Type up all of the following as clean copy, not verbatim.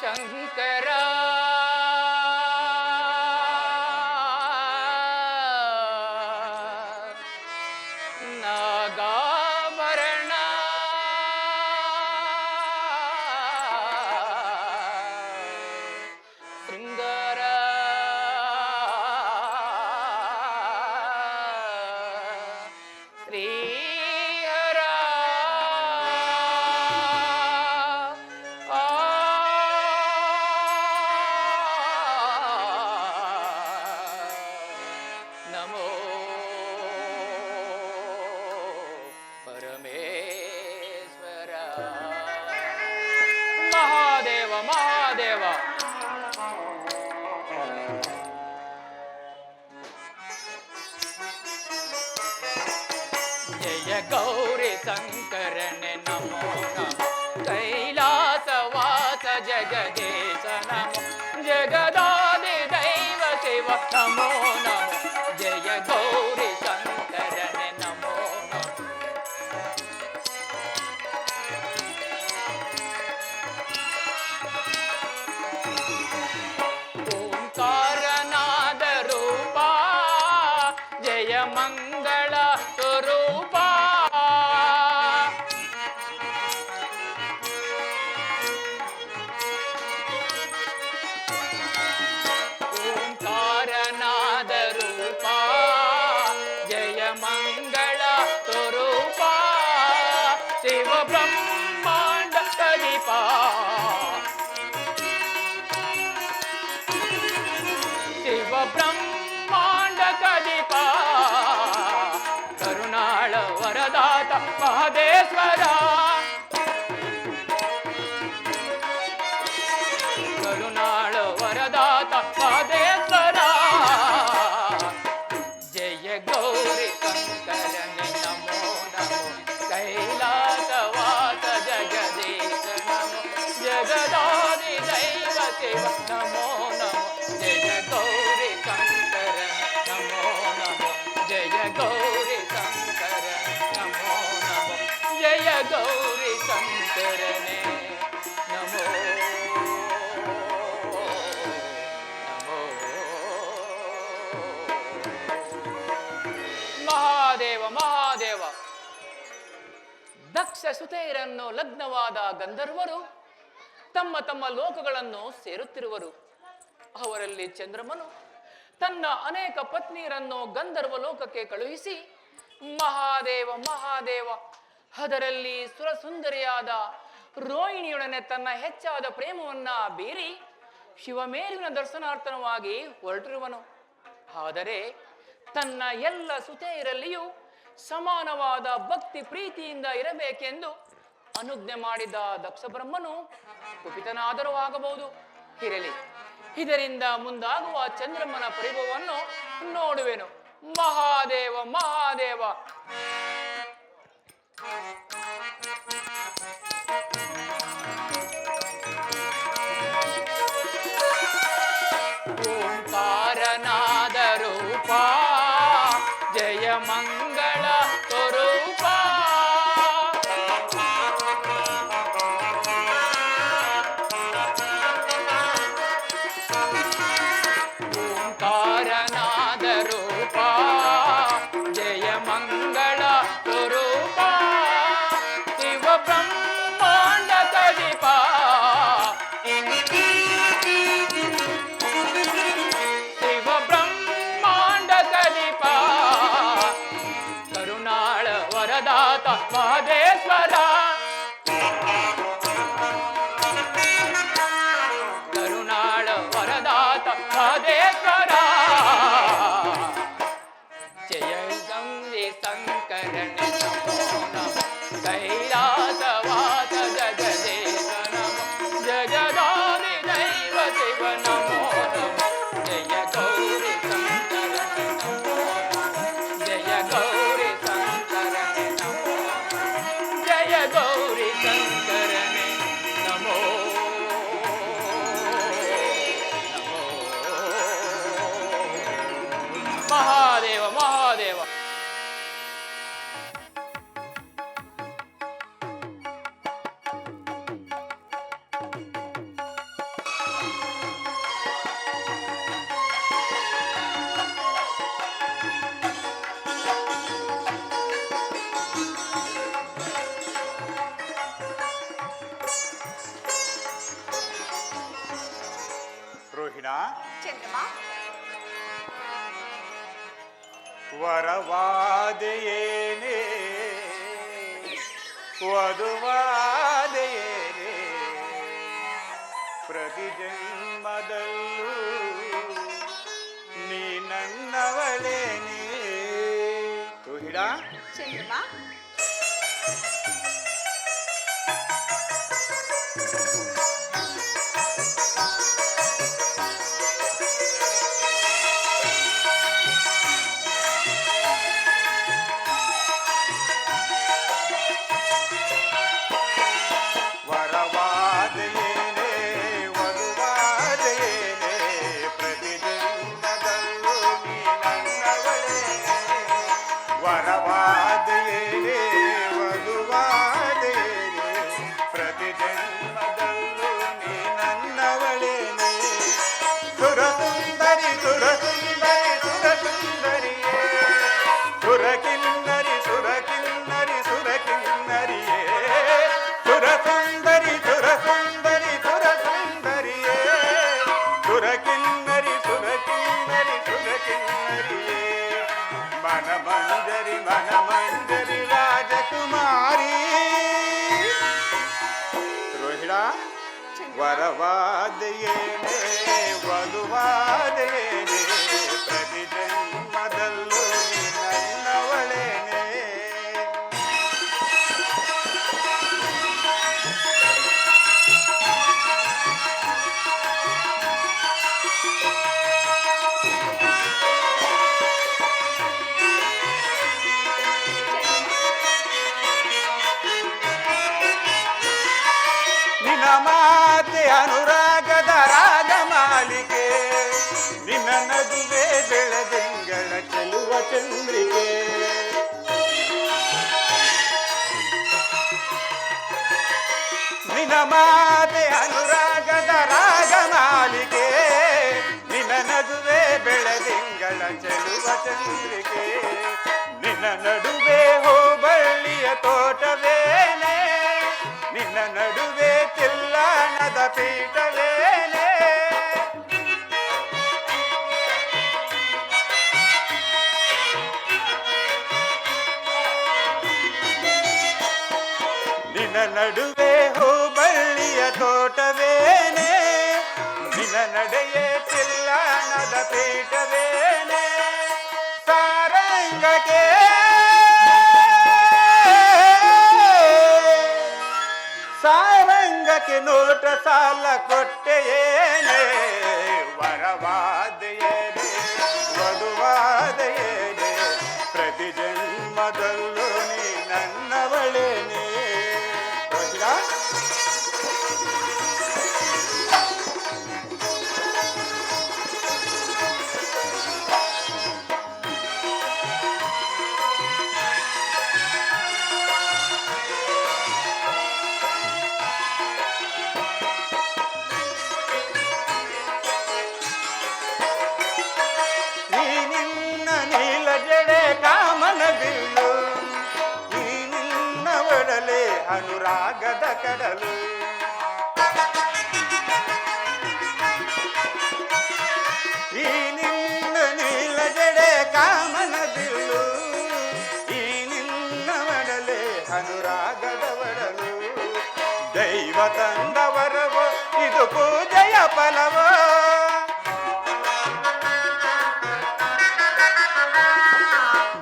ಶಂಕರ ನಾಗಾಭರಣ ಶೃಂಗಾರ ಶ್ರೀಹರ ನಮೋ ಪರಮೇಶ್ವರ ಮಹಾದೇವ ಮಹಾದೇವ ಜಯ ಗೌರಿ ಶಂಕರನೆ ನಮೋ ನಮೋ ಕೈಲಾಸವಾಸ ಜಗದೀಶ ನಮೋ ಜಗದಾದಿ ದೈವ ಶಿವ ನಮೋ ನಮೋ ಜಯ ಗೌರಿ ಶಂಕರನೆ ನಮೋ ನಮೋ ಓಂಕಾರನಾದ ರೂಪ ಜಯ ಮಂಗಳ ಸ್ವರೂಪ ಓಂಕಾರನಾದ ರೂಪ ಜಯ ಮಂಗಳ ಸ್ವರೂಪ ಶಿವ ಬ್ರಹ್ಮಾಂಡ ಕಲಿಪ ಶಿವ ಬ್ರಹ್ಮಾಂಡ ಕಲಿಪ ಕರುಣಾಳ ವರದಾತ ಮಹದೇಶ್ವರ ಕರುಣಾಳ ವರದಾತ ಮಹದೇಶ್ವರ ಜಯ ಗೌರಿ ಶಂಕರನೆ ನಮೋ ನಮೋ ಕೈಲಾಸವಾಸ ಜಗದೀಶ ನಮೋ ಜಗದಾದಿ ದೈವ ಶಿವ ನಮೋ ನಮೋ ಜಯ ಗೌರಿ ಶಂಕರ ನಮೋ ನಮೋ ಜಯ ಗೌರಿ ಶಂಕರ ನಮೋ ನಮೋ ಜಯ ಗೌರಿ ಶಂಕರನೇ ನಮೋ ನಮೋ ಮಹಾದೇವ ಮಹಾದೇವ ದಕ್ಷ ಸುತೆಯರನ್ನು ಲಗ್ನವಾದ ಗಂಧರ್ವರು ತಮ್ಮ ತಮ್ಮ ಲೋಕಗಳನ್ನು ಸೇರುತ್ತಿರುವರು. ಅವರಲ್ಲಿ ಚಂದ್ರಮನು ತನ್ನ ಅನೇಕ ಪತ್ನಿಯರನ್ನು ಗಂಧರ್ವ ಲೋಕಕ್ಕೆ ಕಳುಹಿಸಿ ಮಹಾದೇವ ಮಹಾದೇವ ಅದರಲ್ಲಿ ಸುರಸುಂದರಿಯಾದ ರೋಹಿಣಿಯೊಡನೆ ತನ್ನ ಹೆಚ್ಚಾದ ಪ್ರೇಮವನ್ನ ಬೀರಿ ಶಿವಮೇರುವಿನ ದರ್ಶನಾರ್ಥವಾಗಿ ಹೊರಟಿರುವನು. ಆದರೆ ತನ್ನ ಎಲ್ಲ ಸುತೆಯರಲ್ಲಿಯೂ ಸಮಾನವಾದ ಭಕ್ತಿ ಪ್ರೀತಿಯಿಂದ ಇರಬೇಕೆಂದು ಅನುಜ್ಞೆ ಮಾಡಿದ ದಕ್ಷ ಬ್ರಹ್ಮನು ಕುಪಿತನಾದರೂ ಆಗಬಹುದು. ಇರಲಿ, ಇದರಿಂದ ಮುಂದಾಗುವ ಚಂದ್ರಮ್ಮನ ಪರಿಭವವನ್ನು ನೋಡುವೆನು. ಮಹಾದೇವ ಮಹಾದೇವ ಓಂಕಾರನಾದ ರೂಪ ಜಯ ಮಂಗಳ ಸ್ವರೂಪ ಓಂಕಾರನಾದ ರೂಪ ಜಯ ಮಂಗಳ ಸ್ವರೂಪ ಶಿವ ಬ್ರಹ್ಮಾಂಡ ಚಂದ್ರಮ, ವರವಾದೆಯೇನೇ ವಧುವಾದೆಯೇನೇ ಪ್ರತಿ ಜನ್ಮದಲ್ಲೂ ನೀ ನನ್ನವಳೇನೇ. ರೋಹಿಣ ಚಂದ್ರಮ, मनमंजरी राजकुमारी. रोहिणा वरवादयेने वधुवादयेने प्रति जन्मदಲ್ಲೂ ನನ್ನವಳೇನೆ. ಮಾತೆ ಅನುರಾಗದ ರಾಗಮಾಲಿಕೆ, ನಿನ್ನ ನಗುವೆ ಬೆಳದಿಂಗಳ ಚೆಲುವ ಚಂದ್ರಿಕೆ. ನಿನ್ನ ಮಾತೆ ಅನುರಾಗದ ರಾಗಮಾಲಿಕೆ, ನಿನ್ನ ನಗುವೆ ಬೆಳದಿಂಗಳ ಚೆಲುವ ಚಂದ್ರಿಕೆ. ನಿನ್ನ ನಡುವೆ ಹೋಬಳ್ಳಿಯ ತೋಟವೇನೆ, ನಿನ್ನ ನಡುವೆ ತಿಲ್ಲಣದ ಪೀಠವೇನೆ. ನಿನ್ನ ನಡುವೆ ಹೋಬಳ್ಳಿಯ ತೋಟವೇನೆ, ನಿನ್ನ ನಡೆಯೇ ತಿಲ್ಲಣದ ಪೀಠವೇನೆ. ಸಾರಂಗಕ್ಕೆ ಸಾರಂಗಕ್ಕೆ ನೋಟ ಸಾಲ ಕೊಟ್ಟೆಯೇನೆ. ವರವಾದೆಯೇನೆ ವಧುವಾದೆಯೇನೆ ಪ್ರತಿ ಜನ್ಮದಲ್ಲೂ ನೀ ನನ್ನವಳೇನೆ. ಕಾಮನಬಿಲ್ಲು ಈ ನಿನ್ನ ಒಡಲೆ ಅನುರಾಗದ ಕಡಲು. ಈ ನಿನ್ನ ನೀಲ ಜಡೆ ಕಾಮನಬಿಲ್ಲು, ಈ ನಿನ್ನ ಒಡಲೆ ಅನುರಾಗದ ಒಡಲು. ದೈವ ತಂದವರವೋ ಇದು ಪೂಜೆಯ ಫಲವೋ,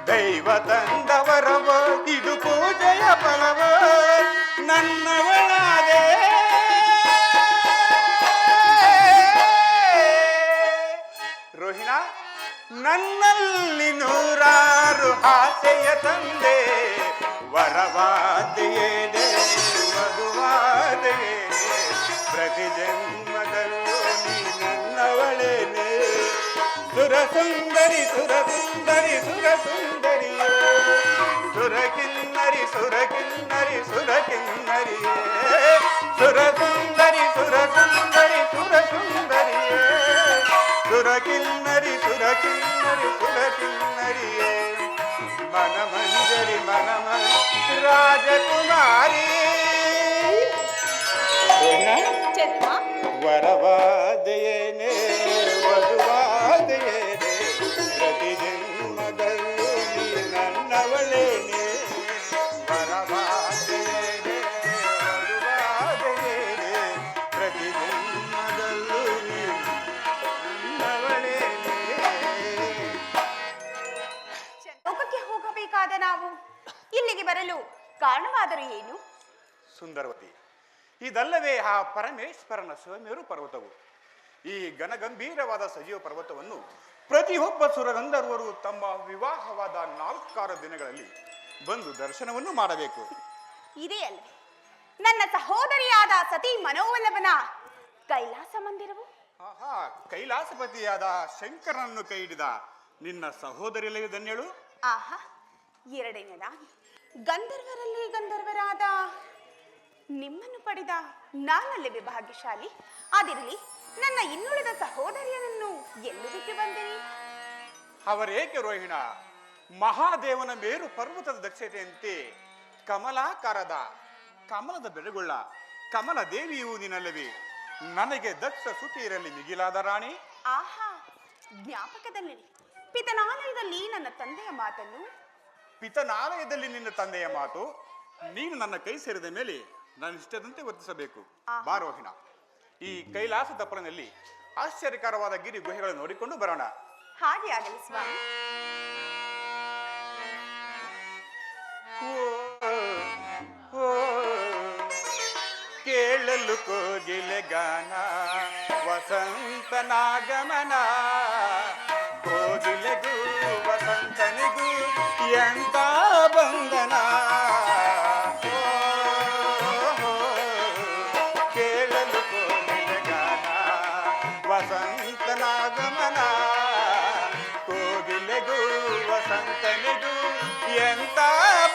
ದೈವ ತಂದವರವೋ ಇದು ಪೂಜೆಯ ಫಲವೋ. ನನ್ನವಳಾದೆ ರೋಹಿಣ, ನನ್ನಲ್ಲಿ ನೂರಾರು ಆಸೆಯ ತಂದೆ. ವರವಾದೆಯೇನೆ ವಧುವಾದೆಯೇನೆ ಪ್ರತಿ ಜನ್ಮದಲ್ಲೂ ನೀ ನನ್ನವಳೇನೆ. ಸುರಸುಂದರಿ ಸುರಸುಂದರಿ ಸುರಸುಂದರಿಯೇ, ಸುರಕಿನ್ನರಿ ಸುರಕಿನ್ನರಿ ಸುರಕಿನ್ನರಿಯೇ. ಸುರಸುಂದರಿ ಸುರಸುಂದರಿ ಸುರಸುಂದರಿಯೇ, ಸುರಕಿನ್ನರಿ ಸುರಕಿನ್ನರಿ ಸುರಕಿನ್ನರಿಯೇ. मनमंजरी मनमंजरी राजकुमारी वरवादयेने ಸುಂದರವತಿ. ಇದಲ್ಲವೇ ಆ ಪರಮೇಶ್ವರನ ಶಿವಮೇರು ಪರ್ವತವು. ಈ ಘನಗಂಭೀರವಾದ ಸಜೀವ ಪರ್ವತವನ್ನು ಪ್ರತಿಯೊಬ್ಬ ಸುರಗಂಧರ್ವರು ತಮ್ಮ ವಿವಾಹವಾದ 4 ದಿನಗಳಲ್ಲಿ ಬಂದು ದರ್ಶನವನ್ನು ಮಾಡಬೇಕು. ಇದೆಯಲ್ಲವೇ ನನ್ನ ಸಹೋದರಿಯಾದ ಸತಿ ಮನೋವಲ್ಲಭನ ಕೈಲಾಸ ಮಂದಿರವು? ಆಹಾ, ಕೈಲಾಸಪತಿಯಾದ ಶಂಕರನನ್ನು ಕೈ ಹಿಡಿದ ನಿನ್ನ ಸಹೋದರಿಯಲ್ಲೇ ಧನ್ಯಳು. ಆಹಾ, ಎರಡನೇದಾಗಿ ಗಂಧರ್ವರಲ್ಲಿ ಗಂಧರ್ವರಾದ ನಿಮ್ಮನ್ನು ಪಡೆದ ನಾನಲ್ಲವೇ ಭಾಗ್ಯಶಾಲಿ. ಅದಿರಲಿ, ನನ್ನ ಇನ್ನುಳಿದ ಸಹೋದರಿಯನನ್ನು ಎಲ್ಲೂ ಬಿಟ್ಟು ಬಂದಿರಿ? ಅವರೇಕೆ ರೋಹಿಣ, ಮಹಾದೇವನ ಮೇರು ಪರ್ವತದ ದಕ್ಷತೆಯಂತೆ ಕಮಲಾಕಾರದ ಕಮಲದ ಬೆಳಗುಳ್ಳ ಕಮಲ ದೇವಿಯು ನಿನ್ನಲ್ಲವೇ. ನನಗೆ ದಕ್ಷ ಸುತಿಯರಲ್ಲಿ ಮಿಗಿಲಾದ ರಾಣಿ. ಆಹಾ, ಜ್ಞಾಪಕದಲ್ಲಿಡಿ. ಪಿತನಾಲಯದಲ್ಲಿ ನನ್ನ ತಂದೆಯ ಮಾತನ್ನು. ಪಿತನಾಲಯದಲ್ಲಿ ನಿನ್ನ ತಂದೆಯ ಮಾತು. ನೀನು ನನ್ನ ಕೈ ಸೇರಿದ ಮೇಲೆ ನಾನು ಇಷ್ಟದಂತೆ ವರ್ತಿಸಬೇಕು. ಬಾ ರೋಹಿಣ, ಈ ಕೈಲಾಸ ತಪ್ಪಲಿನಲ್ಲಿ ಆಶ್ಚರ್ಯಕರವಾದ ಗಿರಿ ಗುಹೆಗಳನ್ನು ನೋಡಿಕೊಂಡು ಬರೋಣ. ಹಾಗೆ ಆಗಲಿ ಸ್ವಾಮಿ. ಕೇಳಲು ಕೋಗಿಲೆ ಗಾನ ವಸಂತನಾಗಮನ. ಕೋಗಿಲೆಗೂ ವಸಂತನಿಗೂ ಎಂತ ಬಂಧನ. ಕೇಳಲು ಕೋಗಿಲೆ ಗಾನ ವಸಂತನಾಗಮನ. ಕೋಗಿಲೆಗೂ ವಸಂತನಿಗೂ ಎಂತ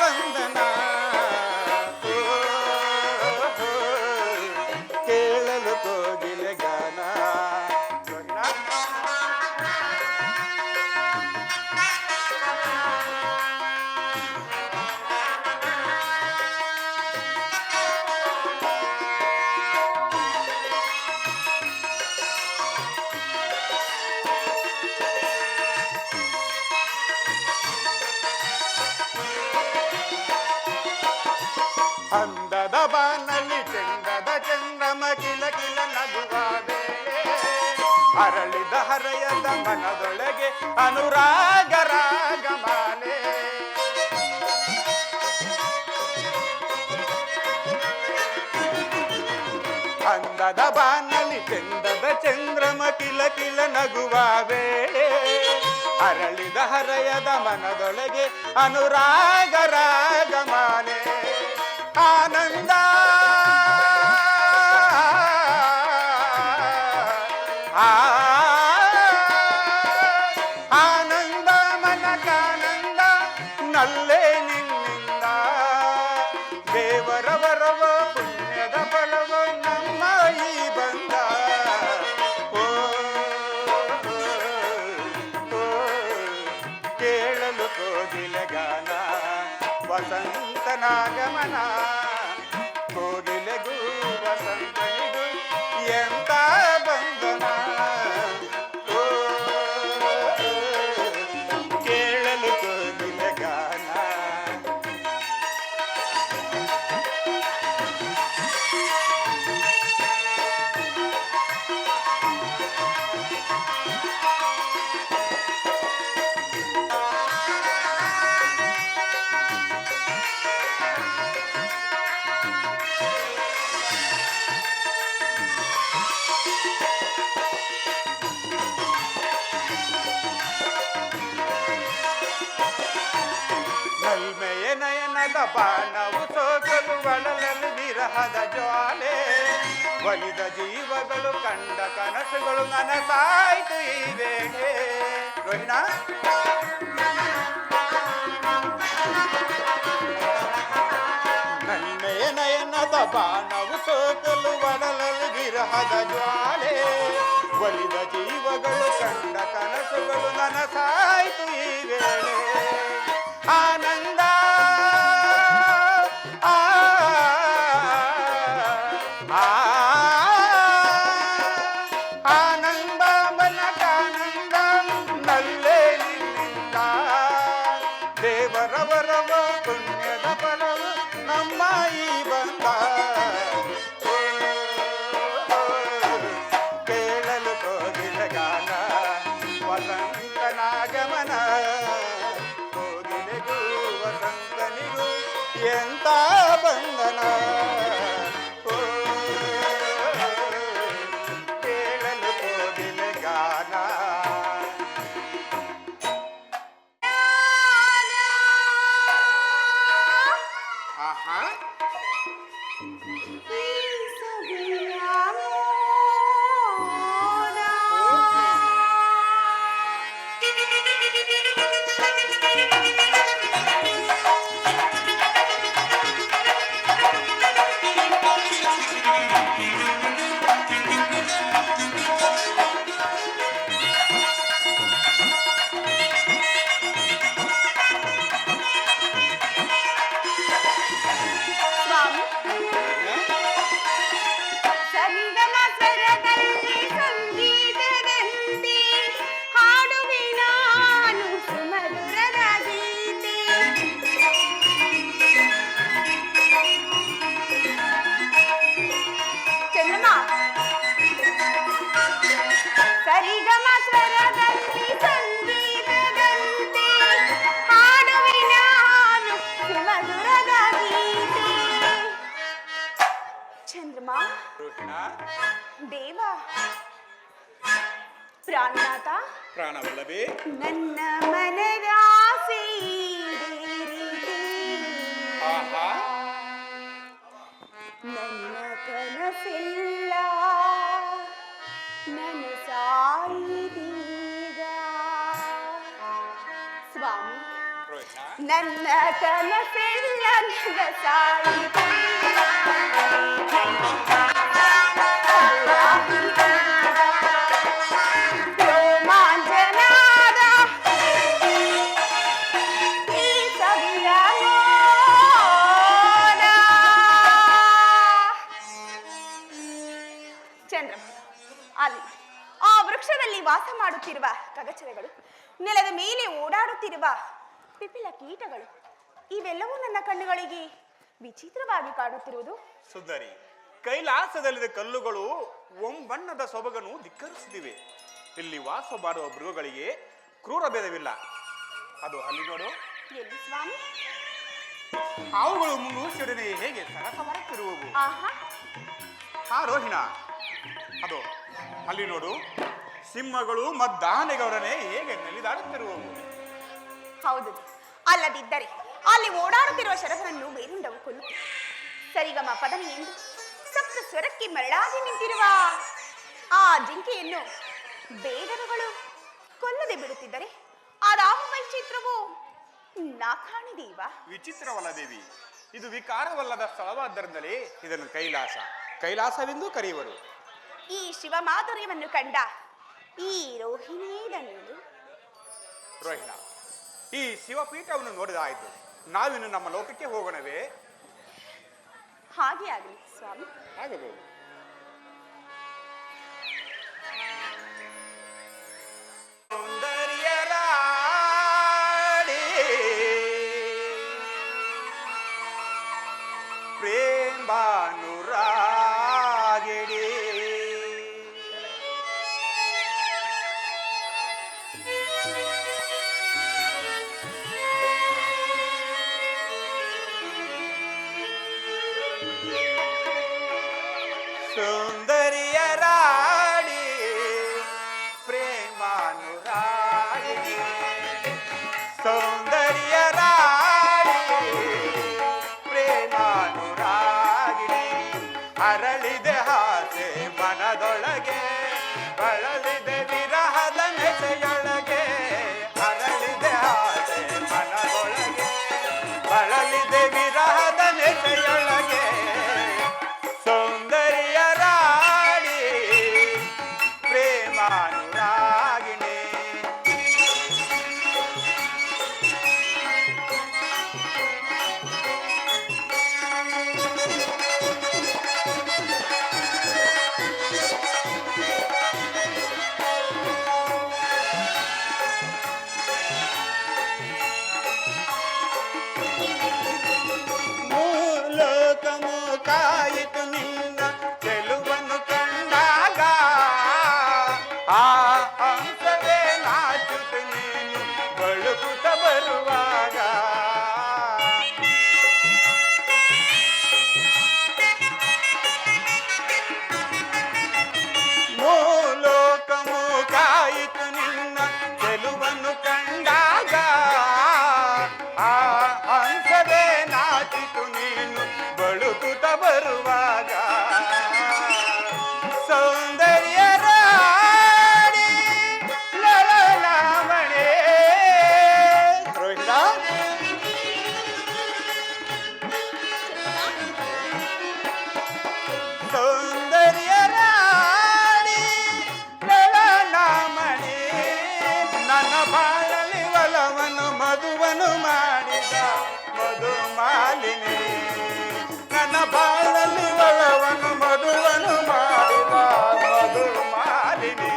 ಬಂಧನ. ಕೇಳಲು ಕೋಗಿಲೆ ಗಾನ. ಅಂದದ ಬಾನಲ್ಲಿ ಚಂದದ ಚಂದ್ರಮ ಕಿಲ ಕಿಲ ನಗುವ ವೇಳೆ. ಅರಳಿದ ಹರೆಯದ ಮನದೊಳಗೆ ಅನುರಾಗ ರಾಗಮಾಲೆ. ಅಂದದ ಬಾನಲ್ಲಿ ಚಂದದ ಚಂದ್ರಮ ಕಿಲ ಕಿಲ ನಗುವ ವೇಳೆ. ಅರಳಿದ ಹರೆಯದ ಮನದೊಳಗೆ ಅನುರಾಗ ರಾಗಮಾಲೆ. ಆನಂದ ಆನಂದ ಮನಕಾನಂದ ನಲ್ಲೇ ನಿನ್ನಿಂದ. ದೇವರ ವರವ ಪುಣ್ಯದ ಫಲವ ನಮ್ಮ ಈ ಬಂದ. ಕೇಳಲು ಕೋಗಿಲೆ ಗಾನ ವಸಂತನಾಗಮನ. ಕೋಗಿಲೆಗೂ ವಸಂತನಿಗೂ ಎಂತ ಬಂಧನ. ಕೇಳಲು ಕೋಗಿಲೆ ಗಾನ. ನಲ್ಮೆಯ ನಯನದ ಬಾಣವು ಸೋಕಲು ಬಳಲಲು ವಿರಹದ ಜ್ವಾಲೆ. ಒಲಿದ ಜೀವಗಳು ಕಂಡ ಕನಸುಗಳು ನನಸಾಯ್ತು ಈ ವೇಳೆ. ರೋಹಿಣ, ನಲ್ಮೆಯ ನಯನದ ಬಾಣವು ಸೋಕಲು ಬಳಲಲು ವಿರಹದ ಜ್ವಾಲೆ. ಒಲಿದ ಜೀವಗಳು ಕಂಡ ಕನಸುಗಳು ನನಸಾಯ್ತು ಈ ವೇಳೆ. ಆನಂದ ಆನಂದ ಮನಕಾನಂದ ನಲ್ಲೇ ನಿನ್ನಿಂದ. ದೇವರ ವರವ ಪುಣ್ಯದ ಫಲವ ನಮ್ಮ ಈ ಬಂದ. ಕೇಳಲು ಕೋಗಿಲೆ ಗಾನ ವಸಂತನಾಗಮನ. ದೇವ ಪ್ರಾಣನಾಥ, ಪ್ರಾಣವಲ್ಲವೇ? ನನ್ನ ಮನದಾಸೆ ಈಡೇರಿದೆ. ಆಹಾ, ನನ್ನ ಕನಸೆಲ್ಲ ನನಸಾಯಿದೀಗ. ಸ್ವಾಮಿ, ರೋಹಿಣ, ನನ್ನ ಕನಸೆಲ್ಲ ನನಸಾಯಿದೀಗ. ರೋಮಾಂಚನಾದ ಈ ಸವಿಯ ನೋಡ. ಚಂದ್ರಮ್ಮ, ಅಲ್ಲಿ ಆ ವೃಕ್ಷದಲ್ಲಿ ವಾಸ ಮಾಡುತ್ತಿರುವ ಕಗಚರಗಳು, ನೆಲದ ಮೇಲೆ ಓಡಾಡುತ್ತಿರುವ ಪಿಪಿಲ ಕೀಟಗಳು, ಇವೆಲ್ಲವೂ ನನ್ನ ಕಣ್ಣುಗಳಿಗೆ ವಿಚಿತ್ರವಾಗಿ ಕಾಣುತ್ತಿರುವುದು. ಸುಂದರಿ, ಕೈಲಾಸದಲ್ಲಿದ್ದ ಕಲ್ಲುಗಳು ಒಂಬಣ್ಣದ ಸೊಬಗನ್ನು ಧಿಕ್ಕರಿಸುತ್ತಿವೆ. ಇಲ್ಲಿ ವಾಸ ಮಾಡುವ ಮೃಗಗಳಿಗೆ ಕ್ರೂರ ಭೇದವಿಲ್ಲ. ಅದು ಅಲ್ಲಿ ನೋಡು, ಎಲ್ಲಿ ಸ್ವಾಮಿ? ಅವುಗಳು ಮುಂಗೂಸಿಯೊಡನೆ ಹೇಗೆ ಸರಸ ಬರುತ್ತಿರುವವು. ಆಹಾ, ಆ ರೋಹಿಣ, ಅದು ಅಲ್ಲಿ ನೋಡು, ಸಿಂಹಗಳು ಮದ್ದಾನೆಗಳೊಡನೆ ಹೇಗೆ ನಲಿದಾಡುತ್ತಿರುವವು. ಹೌದು. ಅಲ್ಲದಿದ್ದರೆ ಅಲ್ಲಿ ಓಡಾಡುತ್ತಿರುವ ಶರಭನನ್ನು ಬೇರುಂಡವು ಕೊಲ್ಲು. ಸರಿಗಮ ಪದನಿ ಎಂದು ಸಪ್ತ ಸ್ವರಕ್ಕೆ ಮರಳಾಗಿ ನಿಂತಿರುವ ಆ ಜಿಂಕೆಯನ್ನು ಬೇಡರುಗಳು ಕೊಲ್ಲದೆ ಬಿಡುತ್ತಿದ್ದರೆ ಅದಾವ ವೈಚಿತ್ರವು ನಾ ಕಾಣಿದೀವ. ವಿಚಿತ್ರವಲ್ಲ ದೇವಿ, ಇದು ವಿಕಾರವಲ್ಲದ ಸ್ಥಳವಾದ್ದರಿಂದಲೇ ಇದನ್ನು ಕೈಲಾಸವೆಂದು ಕರೆಯುವರು. ಈ ಶಿವಮಾಧುರ್ಯವನ್ನು ಕಂಡ ಈ ರೋಹಿಣಿಯೇದನ್ನುವುದು. ರೋಹಿಣ, ಈ ಶಿವಪೀಠವನ್ನು ನೋಡಿದಾಯಿತು. ನಾವಿನ್ನು ನಮ್ಮ ಲೋಕಕ್ಕೆ ಹೋಗೋಣವೇ? ಹಾಗೆ ಆಗಲಿ ಸ್ವಾಮಿ. ಆಗಬಹುದು. ಪ್ರೇಮಾನುರಾಗಿಡಿ ಸುಂದರಿಯ ರಾಣಿ ಪ್ರೇಮಾನುರಾಗಿಡಿ, ಸೌಂದರ್ಯ ರಾಣಿ ಪ್ರೇಮಾನುರಾಗಿಡಿ. ಅರಳಿದೆ ಆಸೆ ಮನದೊಳಗೆ, ಬಳಲಿದೆ ವಿರಹದ ನೆಸೆಯೊಳಗೆ. ಅರಳಿದೆ ಆಸೆ ಮನದೊಳಗೆ, ಬಳಲಿದೆ ವಿರಹದ ನೆಸೆಯೊಳಗೆ. ಸೌಂದರ್ಯ ರಾಣಿ ಪ್ರೇಮಾನುರಾಗಿಣಿ. ಕಾಯಿತು ನಿನ್ನ ಚೆಲುವನ್ನು ಕಂಡಾಗ, ಆ ಹಂಸವೇ ನಾಚುತ್ತ ನೀನು ಬಳುಕುತ್ತ ಬರುವಾಗ. ಮೂಲೋಕಮು ಕಾಯಿತು ನಿನ್ನ ಚೆಲುವನ್ನು ಕಂಡಾಗ, ಆ ಹಂಸವೇ ನಾಚಿತು ನೀನು ಬಳುಕುತ್ತ ಬರುವಾಗ. ಸೌಂದರ್ಯ ರಾಣಿ ಲಲಲಾಮಣಿ. ರೋಹಿಣ, ಸೌಂದರ್ಯ ರಾಣಿ ಲಲಲಾಮಣಿ. ನನ್ನ ಬಾಳಲಿ ಒಲವನ್ನು ಮಧುವನ್ನು ಮಾಡಿದ ಮಧುಮಾಲಿನಿ. ನನ್ನ ಬಾಳಲ್ಲಿ ಒಲವನ್ನು ಮಧುವನ್ನು ಮಾಡಿದ ಮಧುಮಾಲಿನಿ.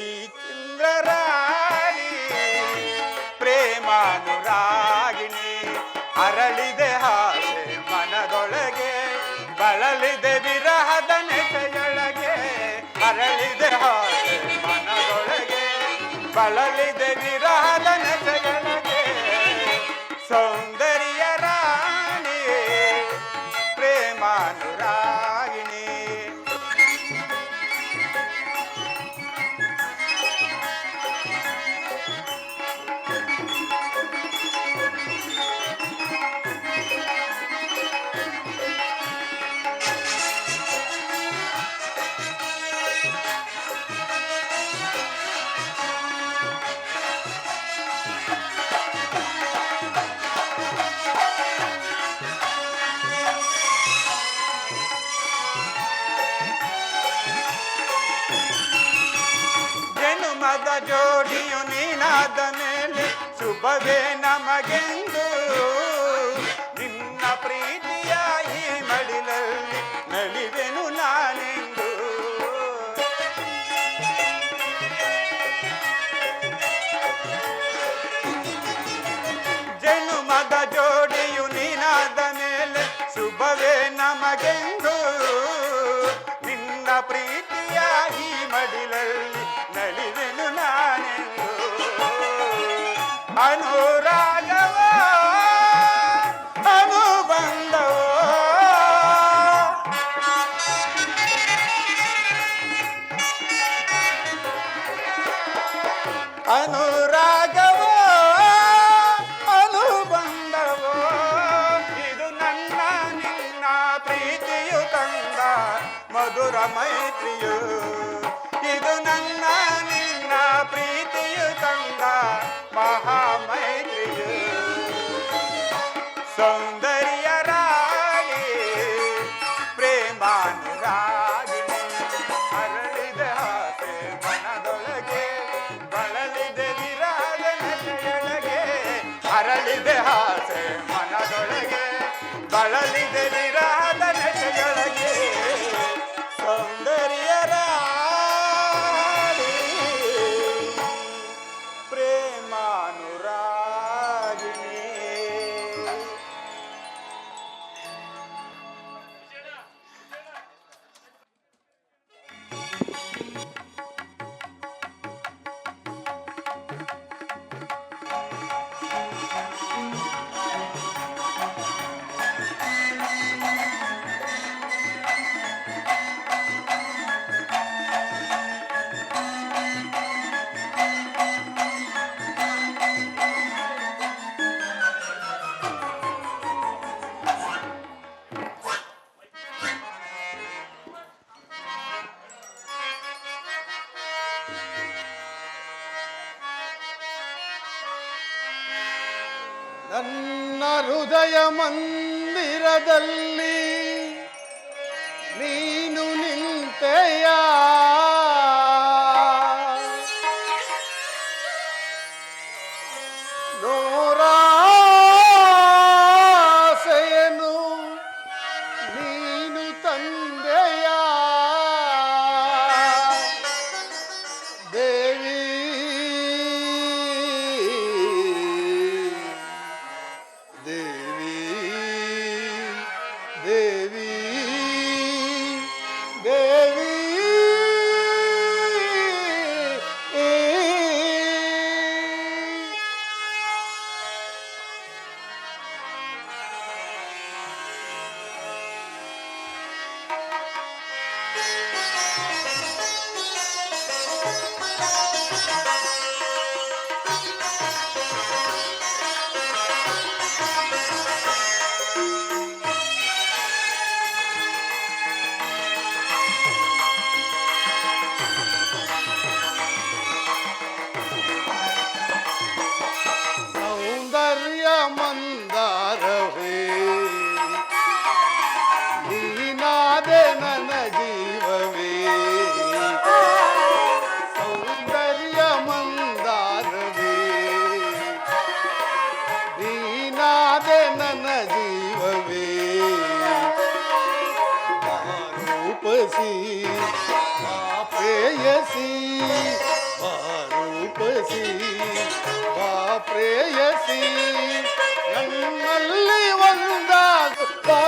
ಈ ಚಂದ್ರರಾಣಿ ಪ್ರೇಮಾನುರಾಗಿಣಿ. ಅರಳಿದೆ ಆಸೆ ಮನದೊಳಗೆ, ಬಳಲಿದೆ ವಿರಹದ ನೆಸೆಯೊಳಗೆ. ಅರಳಿದೆ ಆಸೆ ಮನದೊಳಗೆ, ಬಳಲಿದೆ ವಿರಹದ ನೆಸೆಯೊಳಗೆ. ಸೌಂದರ್ಯ ರಾಣಿ ಪ್ರೇಮಾನುರಾಗಿಣಿ. ಜನುಮದ ಜೋಡಿಯು ನೀನಾದ ಮೇಲೆ ಶುಭವೇ ನಮಗೆಂದು ನಿನ್ನ ಪ್ರೀತಿಯ ಈ ಮಡಿಲಲ್ಲಿ ನಲಿವೆನು ನಾನೆಂದು. ಜನುಮದ ಜೋಡಿಯು ನೀನಾದ ಮೇಲೆ ಶುಭವೇ ನಮಗೆಂದು ನಿನ್ನ ಪ್ರೀತಿಯ ಈ ಮಡಿಲಲ್ಲಿ ನಲಿವೆನು ನಾನೆಂದು. ಅನುರಾಗವೋ ಅನುಬಂಧವೋ ಅನುರಾಗವೋ ಅನುಬಂಧವೋ ಇದು ನನ್ನ ನಿನ್ನ ಪ್ರೀತಿಯು ತಂದ ಮಧುರ ಮೈತ್ರಿಯು. ಇದು ನನ್ನ ನಿನ್ನ ಪ್ರೀತಿಯು ತಂದ ಮಹಾಮೈತ್ರಿಯು. ಸೌಂದರ್ಯ ರಾಣಿ ಪ್ರೇಮಾನುರಾಗಿಣಿ ಅರಳಿದ ಆಸೆ ಮನದೊಳಗೆ ಬಳಲಿದೆ ವಿರಾಗ ನೆಲೆಯೊಳಗೆ. ಅರಳಿದೆ ಆಸೆ ಮನದೊಳಗೆ ಬಳಲಿದೆ ವಿರಾದ ನೆಲೆಯೊಳಗೆ. ಸೌಂದರ್ಯ ರಾಣಿ ಪ್ರೇಮಾನುರಾಗಿಣಿ. ನನ್ನ ಹೃದಯ ಮಂದಿರದಲ್ಲಿ ನೀನು ನಿಂತೆಯ. ನೂರಾಸೆಯನು ನೀನು ತಂದೆಯ. ದೇವಿ ದೇವಿ ದೇವಿ ದೇವಿ ಸೌಂದರ್ಯ ಮಂದಾರವೇ ನೀನಾದೆ ನನ್ನ ಜೀವವೇ. ಸೌಂದರ್ಯ ಮಂದಾರವೇ ನೀನಾದೆ ನನ್ನ ಜೀವವೇ. ರೂಪಸಿ ಮಾ ಪ್ರೇಯಸಿ ರೂಪಸಿ ಮಾ ಪ್ರೇಯಸಿ ನನ್ನಲ್ಲಿ ಒಂದಾಗು ಬಾ,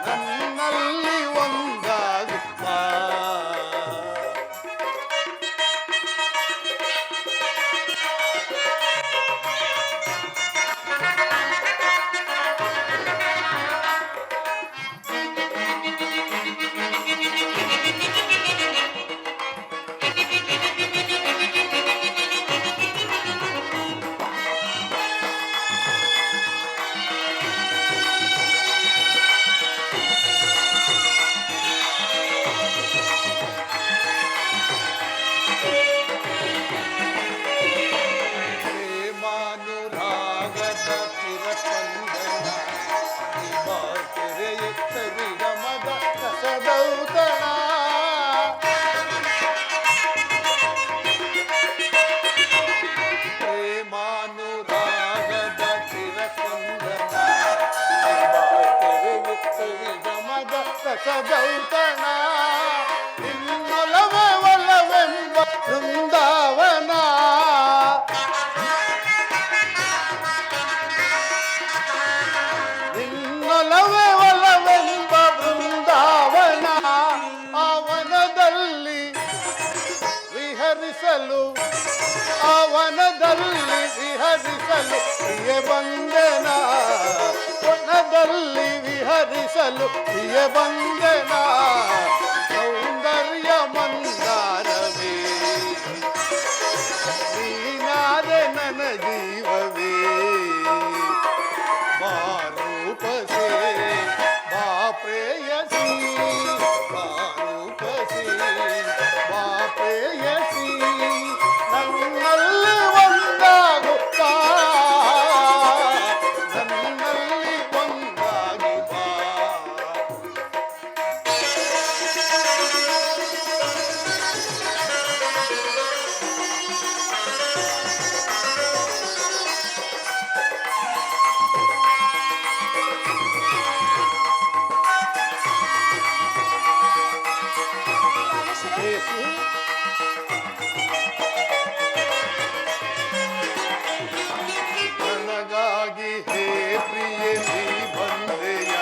ನನ್ನಲ್ಲಿ ಒಂದಾಗು ಬಾ. ರಸದೌತಣ ನಿನ್ನೊಲವೇ ಒಲವೆಂಬ ಬೃಂದಾವನ ನಿನ್ನೊಲವೇ ಒಲವೆಂಬ ಬೃಂದಾವನ ಅವನದಲ್ಲಿ ವಿಹರಿಸಲು ಅವನದಲ್ಲಿ ವಿಹರಿಸಲು ಪ್ರಿಯ ಬಂದನ ವನದಲ್ಲಿ ವಿಹರಿಸಲು ಪ್ರಿಯ ಬಂದನ ಸೌಂದರ್ಯ ಮಂದಾರವೇ ನೀನಾದೆ ನನ್ನ ಜೀವವೇ ಬಾ ರೂಪಸೇ ಬಾ ಪ್ರೇಯಸಿ ಬಾ ರೂಪಸೇ ಬಾ ಪ್ರೇಯಸಿ ನನ್ನಲ್ಲಿ ಒಂದಾಗು ಬಾ ನನ್ನಲ್ಲಿ ಒಂದಾಗಿ ಬಾ ಪ್ರೇಯಸಿ ನನಗಾಗಿ ಹೇ ಪ್ರಿಯೆ ನೀ ಬಂದೆಯ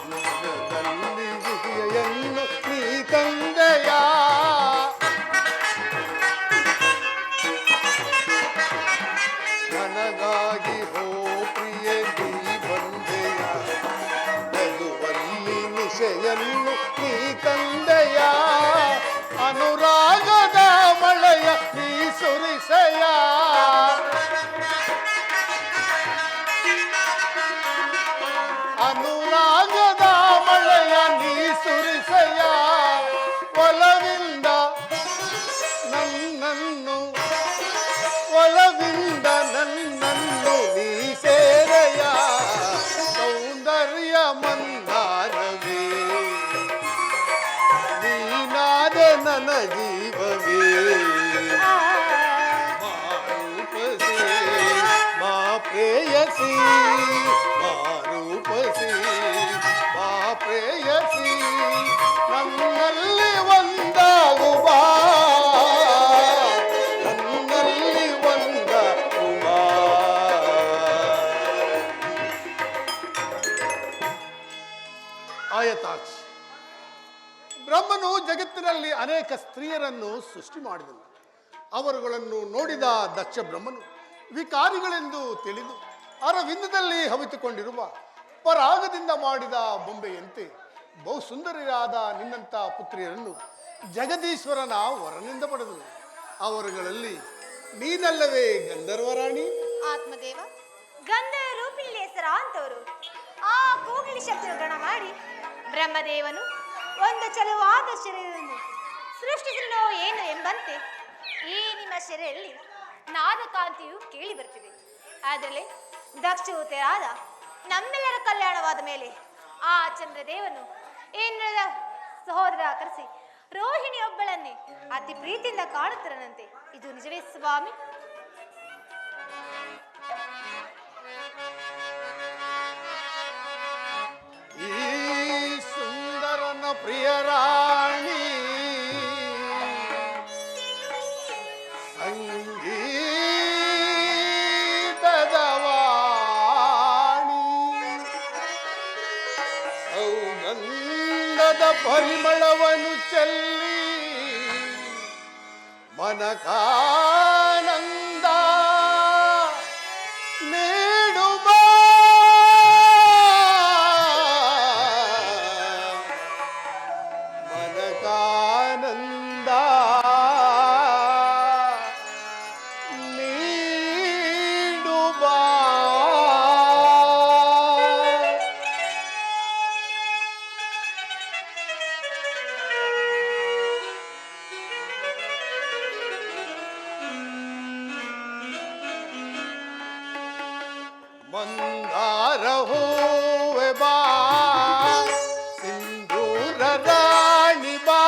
ನನದಲ್ಲಿ ವಿಜಯನ್ನು ನೀ ತಂದೆಯ ನನಗಾಗಿ ಹೋ ಪ್ರಿಯೆ ನೀ ಬಂದೆಯ ನಗುವಲ್ಲಿ ನಿಶೆಯನ್ನು ನೀ ತಂದೆಯ ಅನುರಾಗದ ಮಳೆಯ ನೀ ಸುರಿಸೆಯ ಅನುರಾಗದ ಮಳೆಯ ನೀ ಸುರಿಸೆಯ ಒಲವಿಂದ ನನ್ನನ್ನು ಒಲವಿಂದ ನನ್ನನ್ನು ನೀ ಸೇರೆಯ ಸೌಂದರ್ಯ ಮಂದಾರವೇ ನೀನಾದೆ ನನ್ನ ಜೀವವೇ ಮಾ ರೂಪಸೇ ಮಾ ಪ್ರೇಯಸಿ ಮಾ ರೂಪಸಿ ಬಾ ಪ್ರೇಯಸಿ ನನ್ನಲ್ಲಿ ಒಂದಾಗು ಬಾ ನನ್ನಲ್ಲಿ ಒಂದಾಗು ಬಾ ಆಯತಾಕ್ಷ ಬ್ರಹ್ಮನು ಜಗತ್ತಿನಲ್ಲಿ ಅನೇಕ ಸ್ತ್ರೀಯರನ್ನು ಸೃಷ್ಟಿ ಮಾಡಿದನು ಅವರುಗಳನ್ನು ನೋಡಿದ ದಕ್ಷ ಬ್ರಹ್ಮನು ವಿಕಾರಿಗಳೆಂದು ತಿಳಿದು ಅರವಿಂದದಲ್ಲಿ ಹವಿತುಕೊಂಡಿರುವ ಪರಾಗದಿಂದ ಮಾಡಿದ ಬೊಂಬೆಯಂತೆ ಬಹುಸುಂದರಿಯಾದ ನಿನ್ನಂಥ ಪುತ್ರಿಯರನ್ನು ಜಗದೀಶ್ವರನ ವರನಿಂದ ಪಡೆದನು ಅವರುಗಳಲ್ಲಿ ನೀನಲ್ಲವೇ ಗಂಧರ್ವರಾಣಿ ಆತ್ಮದೇವ ಗಂಧರ ರೂಪಿಲ್ಲೇಸರ ಅಂತವರು ಆ ಕೋಗಿಲಿ ಶಬ್ದ ಗಣ ಮಾಡಿ ಬ್ರಹ್ಮದೇವನು ಒಂದು ಚಲುವಾದ ಶರೀರವನ್ನು ಸೃಷ್ಟಿಸಿದನೋ ಏನು ಎಂಬಂತೆ ಈ ನಿಮ್ಮ ಶರೀರದಲ್ಲಿ ನಾದಕಾಂತಿಯು ಕೇಳಿ ಬರ್ತಿದೆ ಅದರಲ್ಲಿ ದಕ್ಷತೆಯಾದ ನಮ್ಮೆಲ್ಲರ ಕಲ್ಯಾಣವಾದ ಮೇಲೆ ಆ ಚಂದ್ರದೇವನು ಇಂದ್ರದ ಸಹೋದರ ಕರೆಸಿ ರೋಹಿಣಿಯೊಬ್ಬಳನ್ನೇ ಅತಿ ಪ್ರೀತಿಯಿಂದ ಕಾಣುತ್ತಿರನಂತೆ ಇದು ನಿಜವೇ ಸ್ವಾಮಿ? ಈ ಸುಂದರನ ಪ್ರಿಯರಾಣಿ ಸಂಗೀತದ ವಾಣಿ ಸೌಗಂಧದ ಪರಿಮಳವನ್ನು ಚೆಲ್ಲಿ ಮನಕಾನಂದ ನೀಡುವ ಮನಕಾನಂದ ನೀಡುವ ಮಂದಾರ ಹೂವೆ ಬಾ ಸಿಂಧೂರ ರಾಣಿ ಬಾ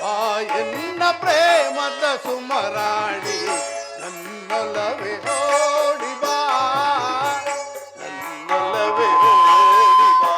ಬಾ ಎನ್ನ ಪ್ರೇಮದ ಸುಮರಾಣಿ ನನ್ನೊಲವೇ ಓಡಿ ಬಾ ನನ್ನೊಲವೇ ಓಡಿ ಬಾ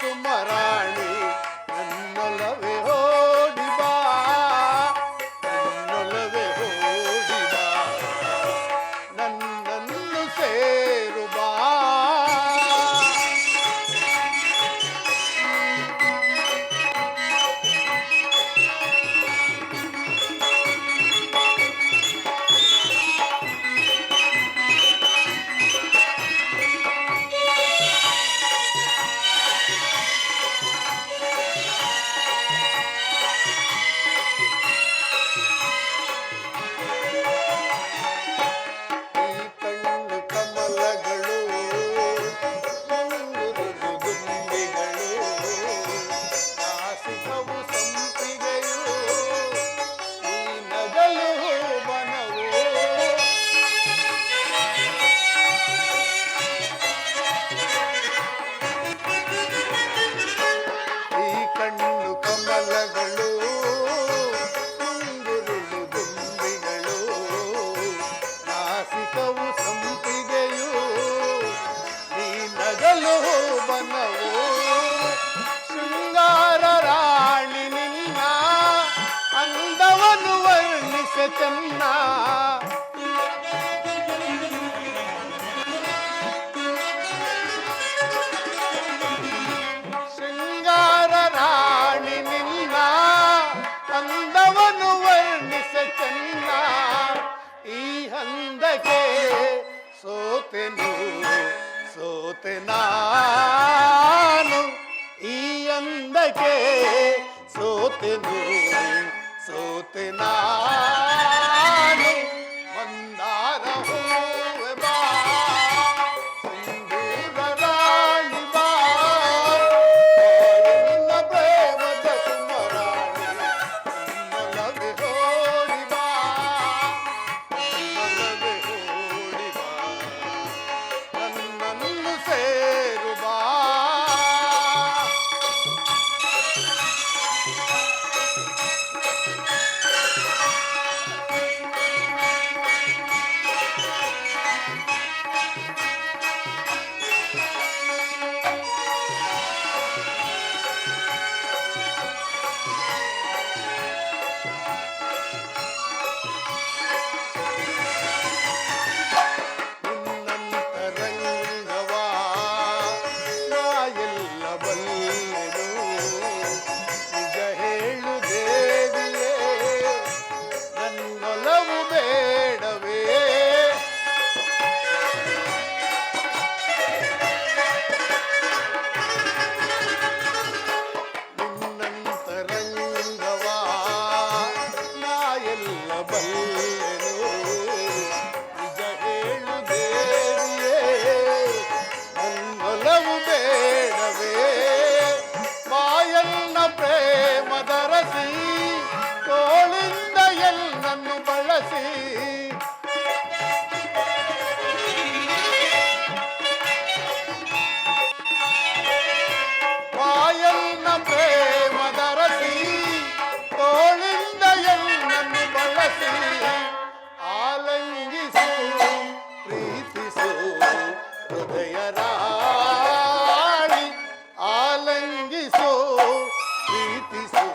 ಸುಮರಾಣಿ ನನ್ನೊಲವೇ ಓಡಿ ಬಾ ನನ್ನೊಲವೇ ಓಡಿ ಬಾ ನನ್ನನ್ನು ಸೇರು ಬಾ ಚೆನ್ನ ಶೃಂಗಾರ ರಾಣಿ ನಿನ್ನ ಅಂದವನು ವರ್ಣಿಸ ಚೆನ್ನ ಈ ಹಂದಕ್ಕೆ ಸೋತೆನು ಸೋತೆ ನಾನು ಈ ಅಂದಕ್ಕೆ ಸೋತೆನು ಸೋತೆ ನಾನು ಮಂದಾರ ಹೂವೆ ಬಾ ಸಿಂಧೂರ ರಾಣಿ ಬಾ ಎನ್ನ ಪ್ರೇಮದ ಸುಮರಾಣಿ ನನ್ನೊಲವೇ ಓಡಿ ಬಾ ನನ್ನೊಲವೇ ಓಡಿ ಬಾ ನನ್ನನ್ನು ಸೇರು ಬಾ ನಿನ್ನಂತರಂಗವಾ ನಾ ಎಲ್ಲ ಬಲ್ಲೆನು ನಿಜ ಹೇಳು ದೇವಿಯೇ ನನ್ನೊಲವು ಬೇಡವೇ ನಿನ್ನಂತರಂಗವಾ ನಾ ಎಲ್ಲ ಬಲ್ಲೆನು ನಿಜ ಹೇಳು ದೇವಿಯೇ ನನ್ನೊಲವು ಬೇಡವೇ ಮಾಯನ್ನ ಪ್ರೇಮದ ರಸಿ ತೋಳಿಂದ ಎಲ್ಲನ್ನು ಬಳಸಿ ಮಾಯನ್ನ ಪ್ರೇಮದ ರಸಿ ತೋಳಿಂದ ಎಲ್ಲನ್ನು ಬಳಸಿ ಆಲಂಗಿಸು ಪ್ರೀತಿಸು ಹೃದಯ ರಾಣಿ ಆಲಂಗಿಸು ಪ್ರೀತಿಸು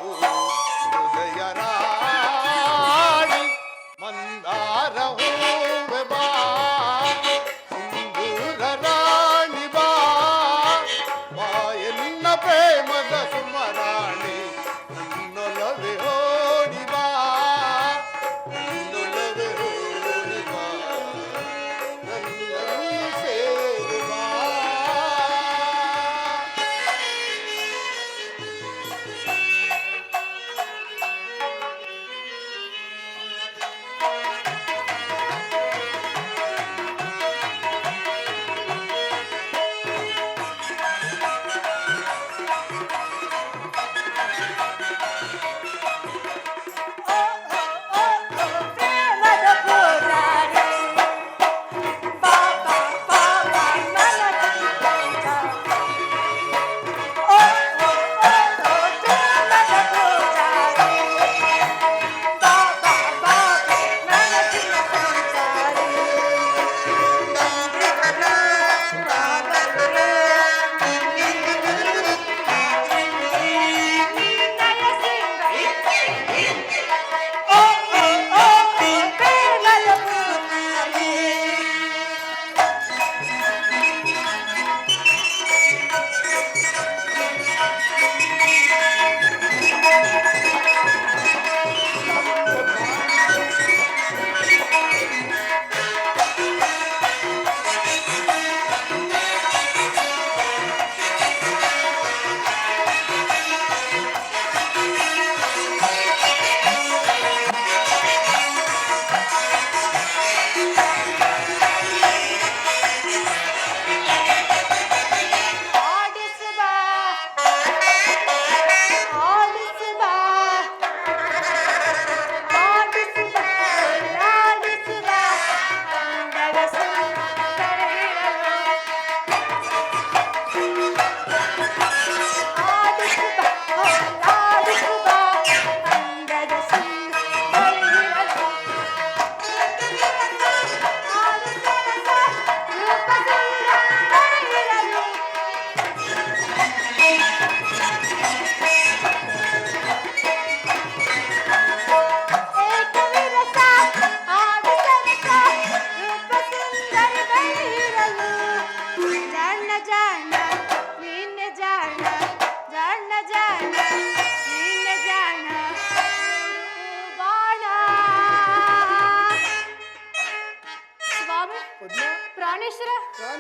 ಹೃದಯ ರಾಣಿ ಮಂದಾರ ಹೂವೆ ಬಾ ಸಿಂಧೂರ ರಾಣಿ ಬಾ ಬಾ ಎನ್ನ ಪ್ರೇಮದ ಸುಮರಾಣಿ ನನ್ನೊಲವೇ ಓಡಿ ಬಾ ನನ್ನೊಲವೇ ಓಡಿ ಬಾ ನನ್ನನ್ನು ಸೇರು ಬಾ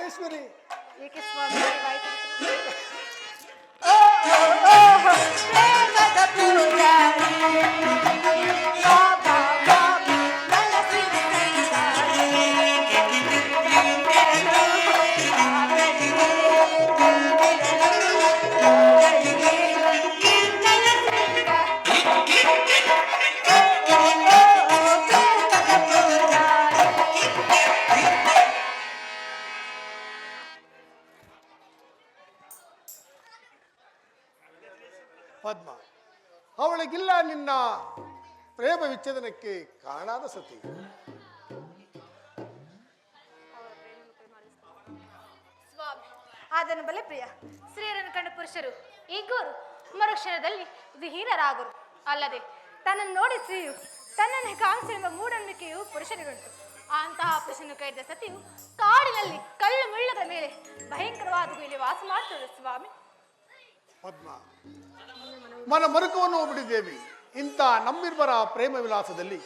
ಮಹೇಶ್ವರಿ. ಏಕೆ ಸ್ವಾಮಿ ವಾಯ್ತು? ಪ್ರೇಮದ ಪೂಜಾರಿ ಬಾಬಾ ಬಾಬಿ ಮನಸ್ಸಿನ ಪದ್ಮ, ಅವಳಿಗಿಲ್ಲ ನಿನ್ನ ಪ್ರೇಮ ವಿಚ್ಛೇದನಕ್ಕೆ ಕಾರಣಾದ ಸತಿ. ಸ್ವಾಮಿ ಅದನ್ನು ಬಲೆ ಪ್ರಿಯ ಸ್ತ್ರೀಯರನ್ನು ಕಂಡ ಪುರುಷರು ಈಗೋರು ಮರುಕ್ಷಣದಲ್ಲಿ ವಿಹೀನರಾಗರು. ಅಲ್ಲದೆ ತನ್ನನ್ನು ನೋಡಿ ಸ್ತ್ರೀಯು ತನ್ನನ್ನು ಕಾಣಿಸಿರುವ ಮೂಢನಂಬಿಕೆಯು ಪುರುಷನಿಗುಂಟು. ಅಂತಹ ಪುರುಷನು ಕೈದ ಸತಿಯು ಕಾಡಿನಲ್ಲಿ ಕಲ್ಲು ಮುಳ್ಳುಗಳ ಮೇಲೆ ಭಯಂಕರವಾದ ಇಲ್ಲಿ ವಾಸ ಮಾಡ್ತದೆ ಸ್ವಾಮಿ. ಪದ್ಮ, ಮನ ಮರುಕವನ್ನು ಬಿಡಿದ್ದೇವಿ. ಇಂಥ ನಮ್ಮಿಬ್ಬರ ಪ್ರೇಮ ವಿಲಾಸದಲ್ಲಿ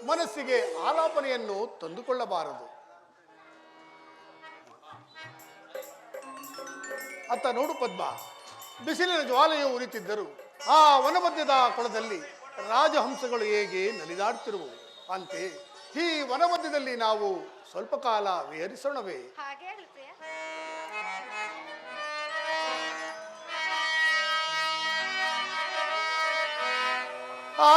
ಮನಸ್ಸಿಗೆ ಆಲಾಪನೆಯನ್ನು ತಂದುಕೊಳ್ಳಬಾರದು. ಅತ್ತ ನೋಡು ಪದ್ಮ, ಬಿಸಿಲಿನ ಜ್ವಾಲೆಯು ಉರಿತಿದ್ದರು ಆ ವನಮಧ್ಯದ ಕೊಳದಲ್ಲಿ ರಾಜಹಂಸಗಳು ಹೇಗೆ ನಲಿದಾಡುತ್ತಿರುವು, ಅಂತೆ ಈ ವನಮಧ್ಯದಲ್ಲಿ ನಾವು ಸ್ವಲ್ಪ ಕಾಲ ವಿಹರಿಸೋಣವೇ? ಹಾಗೆ ಆಗಲಿ ಪ್ರಿಯ. ಆ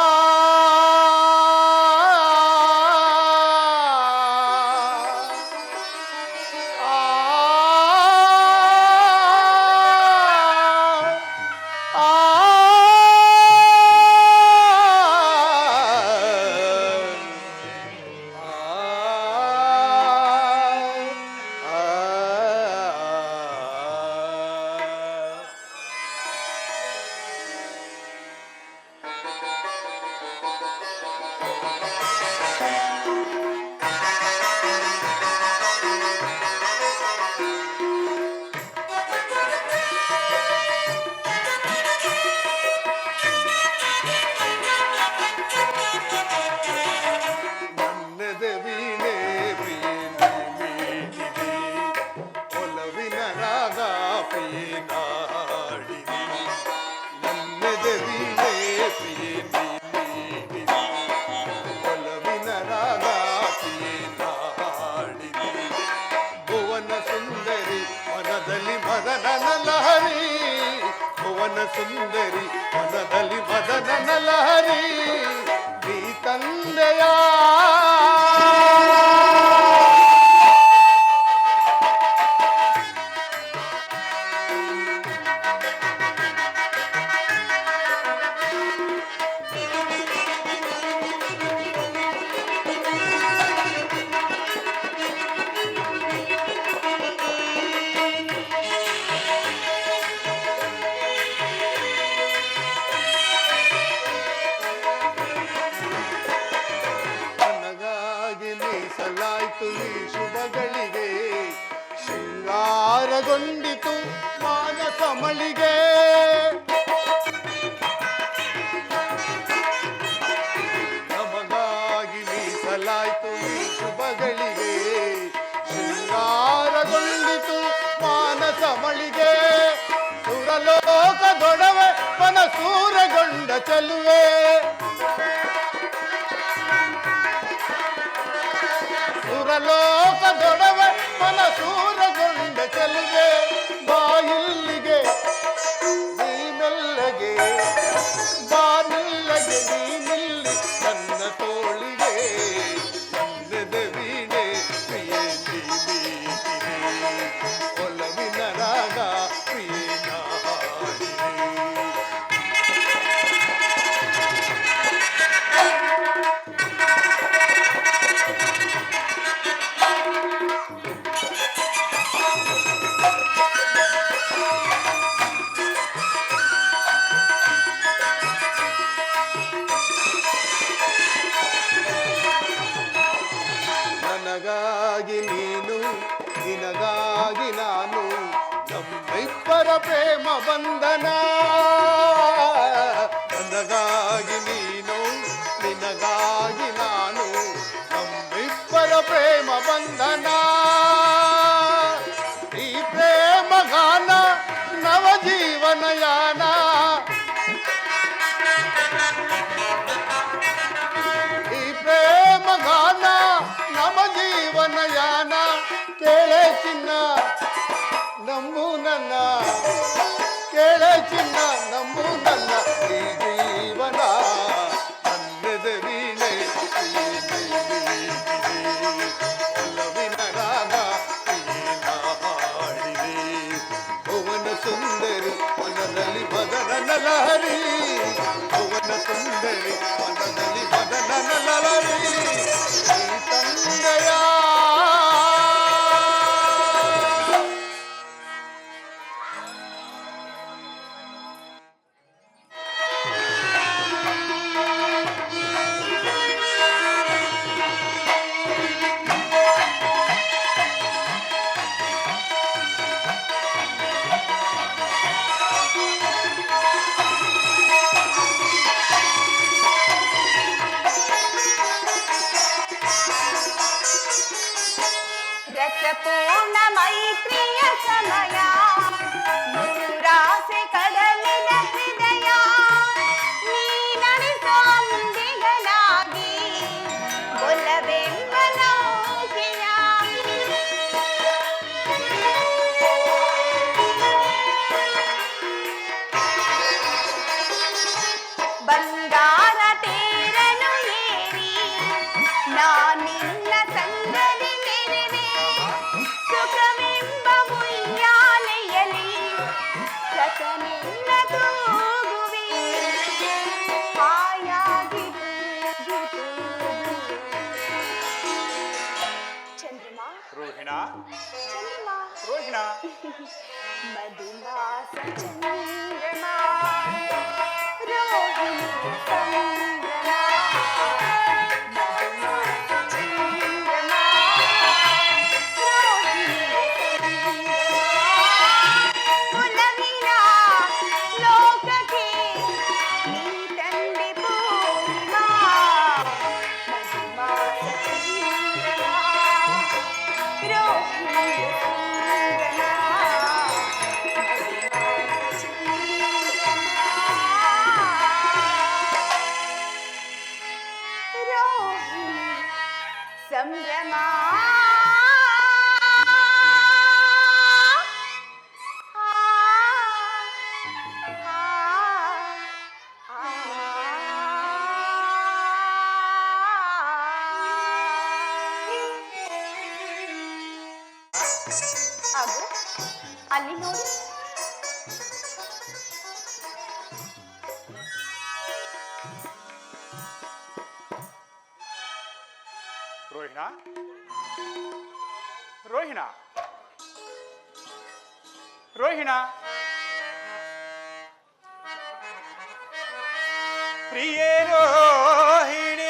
ಸುಂದರಿ ಮನದಲ್ಲಿ ಮದನ ಲಹರಿ ನೀ ತಂದೆಯ ಶುಭಗಳಿಗೆ ಶೃಂಗಾರಗೊಂಡಿತು ಮಾನಸ ಮಳಿಗೆ ನಮಗಾಗಿ ಮೀಸಲಾಯ್ತು ಈ ಶುಭಗಳಿಗೆ ಶೃಂಗಾರಗೊಂಡಿತು ಮಾನಸ ಮಳಿಗೆ ಸುರಲೋಕದೊಡವೆ ಮನಸೂರಗೊಂಡ ಚೆಲುವೆ ಸುರಲೋಕದೊಡವೆ ಮನಸೂರಗೊಂಡ ಚೆಲುವೆ ಬಾಯಿಲ್ಲಿಗೆ ನೀ ಮೆಲ್ಲಗೆ ಬಾನಿಲ್ಲಗೆ ನೀ ನಿಲ್ಲಿ ನನ್ನ ತೋಳಿಗೆ ನನ್ನದ ವೀಣೆ ಪ್ರಿಯೇ ನೀ ಒಲವಿನ ರಾಗ ಪ್ರಿಯೇ ನಾ ನನಗಾಗಿ ನೀನು ನಿನಗಾಗಿ ನಾನು ನಮ್ಮಿಬ್ಬರ ಪ್ರೇಮ ಬಂಧನ ನನಗಾಗಿ ನೀನು ನಿನಗಾಗಿ ನಾನು ನಮ್ಮಿಬ್ಬರ ಪ್ರೇಮ ಬಂಧನ ನಲ್ಲಲರಿ ತಂದೆಯ. ರಸಪೂರ್ಣ ಮೈತ್ರಿಯ ಸಮಯ ದುರಾಸೆ ಕಡಲಿನ ಹೃದಯ ನೀನಣಿಸೋ ಮುಂದಿಗನಾಗಿ ಒಲವೆಂಬ ನೌಕೆಯ ಬಂಗಾರ ತೇರನು ಏರಿ ನಾನಿನ್ನ ಸಂಗದಿ ಮೆರೆವೆ ಸುಖವೆಂಬ ಮುಯ್ಯಾಲೆಯಲಿ ರಸನಿನ್ನ ತೂಗುವೆ ಹಾಯಾಗಿ ತೂಗು ಚಂದ್ರಮ ರೋಹಿಣ ಚಂದ್ರಮ ರೋಹಿಣ ಮಧುಮಾಸ ಚಂದ್ರಮ ರೋಹಿಣಿ ಚಂದ್ರಮ ಮಧುಮಾಸ ಚಂದ್ರಮ ರೋಹಿಣಿ ಚಂದ್ರಮ ಪುನವಿನ ಲೋಕಕ್ಕೆ ನೀ ತಂದೆ ಪೂರ್ಣಿಮಾ ಮಧುಮಾಸ ಚಂದ್ರಮ ರೋಹಿಣಿ ಸಂಭ್ರಮ ಅದು ಅಲ್ಲಿ ನೋಡಿ ರೋಹಿಣ ರೋಹಿಣ ರೋಹಿಣ ಪ್ರಿಯೇ ರೋಹಿಣಿ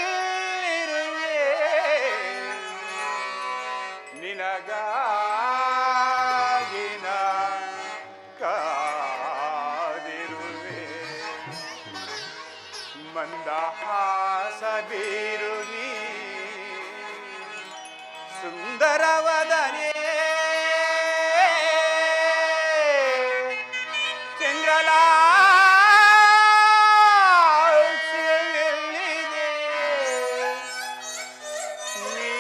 ಎಲ್ಲಿರುವೆ ನಿನಗಾಗಿನ ಕಾದಿರುವೆ ಮಂದಹಾಸ ಬೀರುನಿ ಸುಂದರವದನೆ ಚಂದ್ರಲಾಲ್ಸಿಯಲ್ಲಿದೆ ನೀ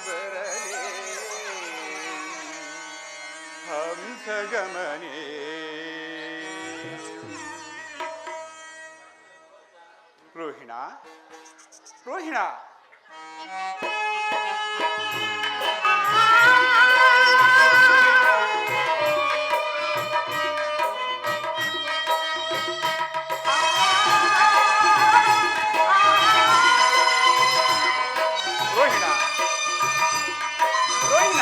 ಬರಲೇ ಹಂಸಗಮನೆ ರೋಹಿಣ ರೋಹಿಣ ರೋಹಿಣ ರೋಹಿಣ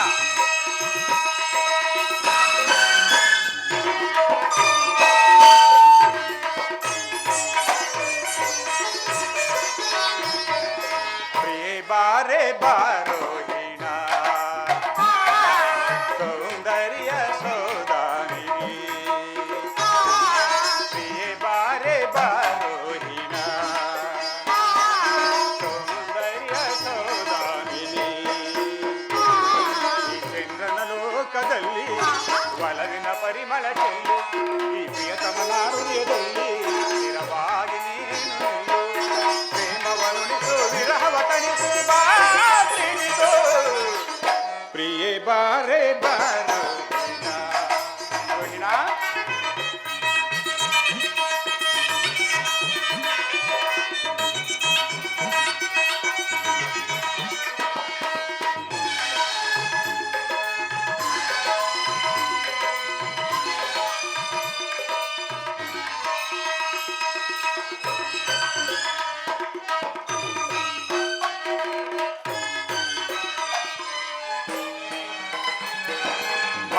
ಪ್ರಿಯೆ ಬಾರೆ ಬಾರೋಹಿಣ ಸೌಂದರ್ಯ ಸೋದಾನಿನಿ ಪ್ರಿಯೆ ಬಾರೆ ಬಾರೋಹಿಣ ಸೌಂದರ್ಯ ಸೋದಾನಿನಿ ಈ ಚಂದ್ರನ ಲೋಕದಲ್ಲಿ ಒಲವಿನ ಪರಿಮಳ ಚೆಲ್ಲು ಈ ಪ್ರಿಯತಮನ ಹೃದಯದಲ್ಲಿ ಸ್ಥಿರವಾಗಿ ನೀನು ಪ್ರೇಮವನುಣಿಸು ವಿರಹವ ತಣಿಸು ಬಾತ್ರಿನಿ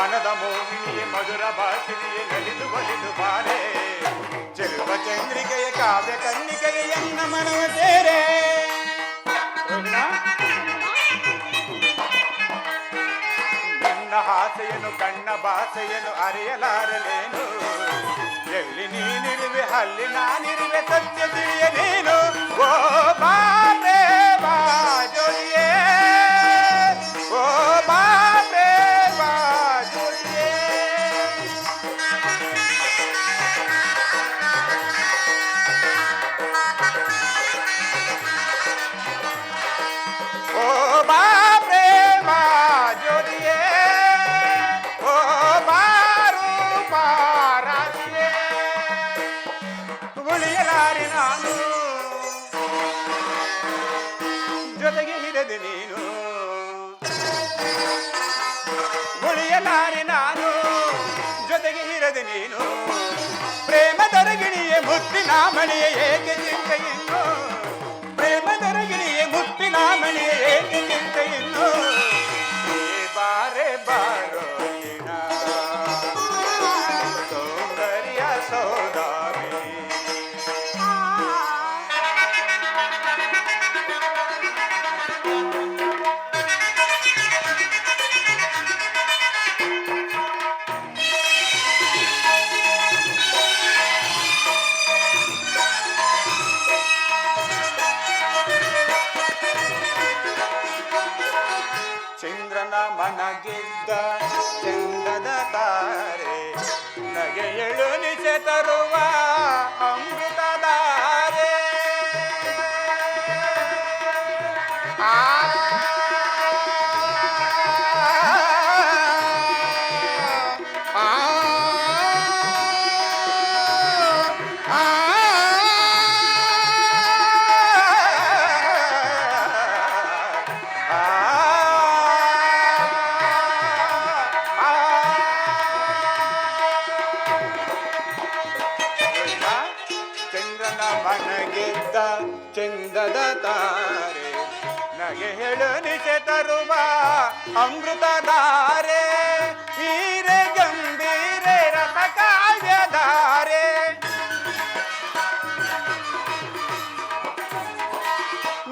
ಮನದ ಮೋಹಿನಿಯೇ ಮಧುರ ಭಾಷಿಣಿಯೇ ನಲಿದು ಬಲಿದು ಬಾರೆ ಚೆಲುವ ಚಂದ್ರಿಕೆಯ ಕಾವ್ಯ ಕನ್ನಿಕೆಯ ಎನ್ನ ಮನವ ಸೇರೆ ರೋಹಿಣ, ನಿನ್ನ ಹಾಸೆಯನ್ನು ಕಣ್ಣ ಭಾಷೆಯನ್ನು ಅರಿಯಲಾರಲೇನು ಎಲ್ಲಿ ನೀನಿರುವೆ ಅಲ್ಲಿ ನಾನಿರುವೆ ಸತ್ಯ ತಿಳಿಯ ನೀನು ಓ ಬಾರೆ ಬಾ ಜೋಡಿಯೇ ಓ ಬಾರೆ ಬಾ ಜೋಡಿಯೇ ಓ ಬಾರೆ ಬಾ ಜೋಡಿಯೇ ಓ ಬಾರು ಬಾರಾಜಿಯೇ ಉಳಿಯಲಾರೆ ನಾನು ಜೊತೆಗೆ ಹಿಡಿದೆ ನೀನು ಉಳಿಯಲಾರೆ ನಾನು ಜೊತೆಗೆ ಹಿರದೆ ನೀನು ಪ್ರೇಮದರಗಿಣಿಯೇ ಮುತ್ತಿನ ಮಣಿಯೇ ಏಕೆ ಚಿಂತೆ ಇನ್ನು ಪ್ರೇಮದರಗಿಣಿಯೇ ಮುತ್ತಿನ ಮಣಿಯೇ ಏಕೆ ಚಿಂತೆ ಇನ್ನು ಏ ಬಾರೆ ಬಾರೋ ಗಿಣ ಸೌಂದರ್ಯ ಸೌದಾಮಿ ಚಂದ್ರನ ಮನಗೆದ್ದ ಚಂದದ ತಾರೆ ನಗೆ ಎಳುನಿಸೆ ತರುವ ಅಮೃತಧಾರೆ ಆ ಆ ಚಂದ್ರನ ಮನಗೆದ್ದ ಚಂದದ ತಾರೆ ನಗೆ ಹೇಳನಿಸೆ ತರುವ ಅಮೃತಧಾರೆ ಹೀರೆ ಗಂಭೀರೆ ರಸ ಕಾವ್ಯಧಾರೆ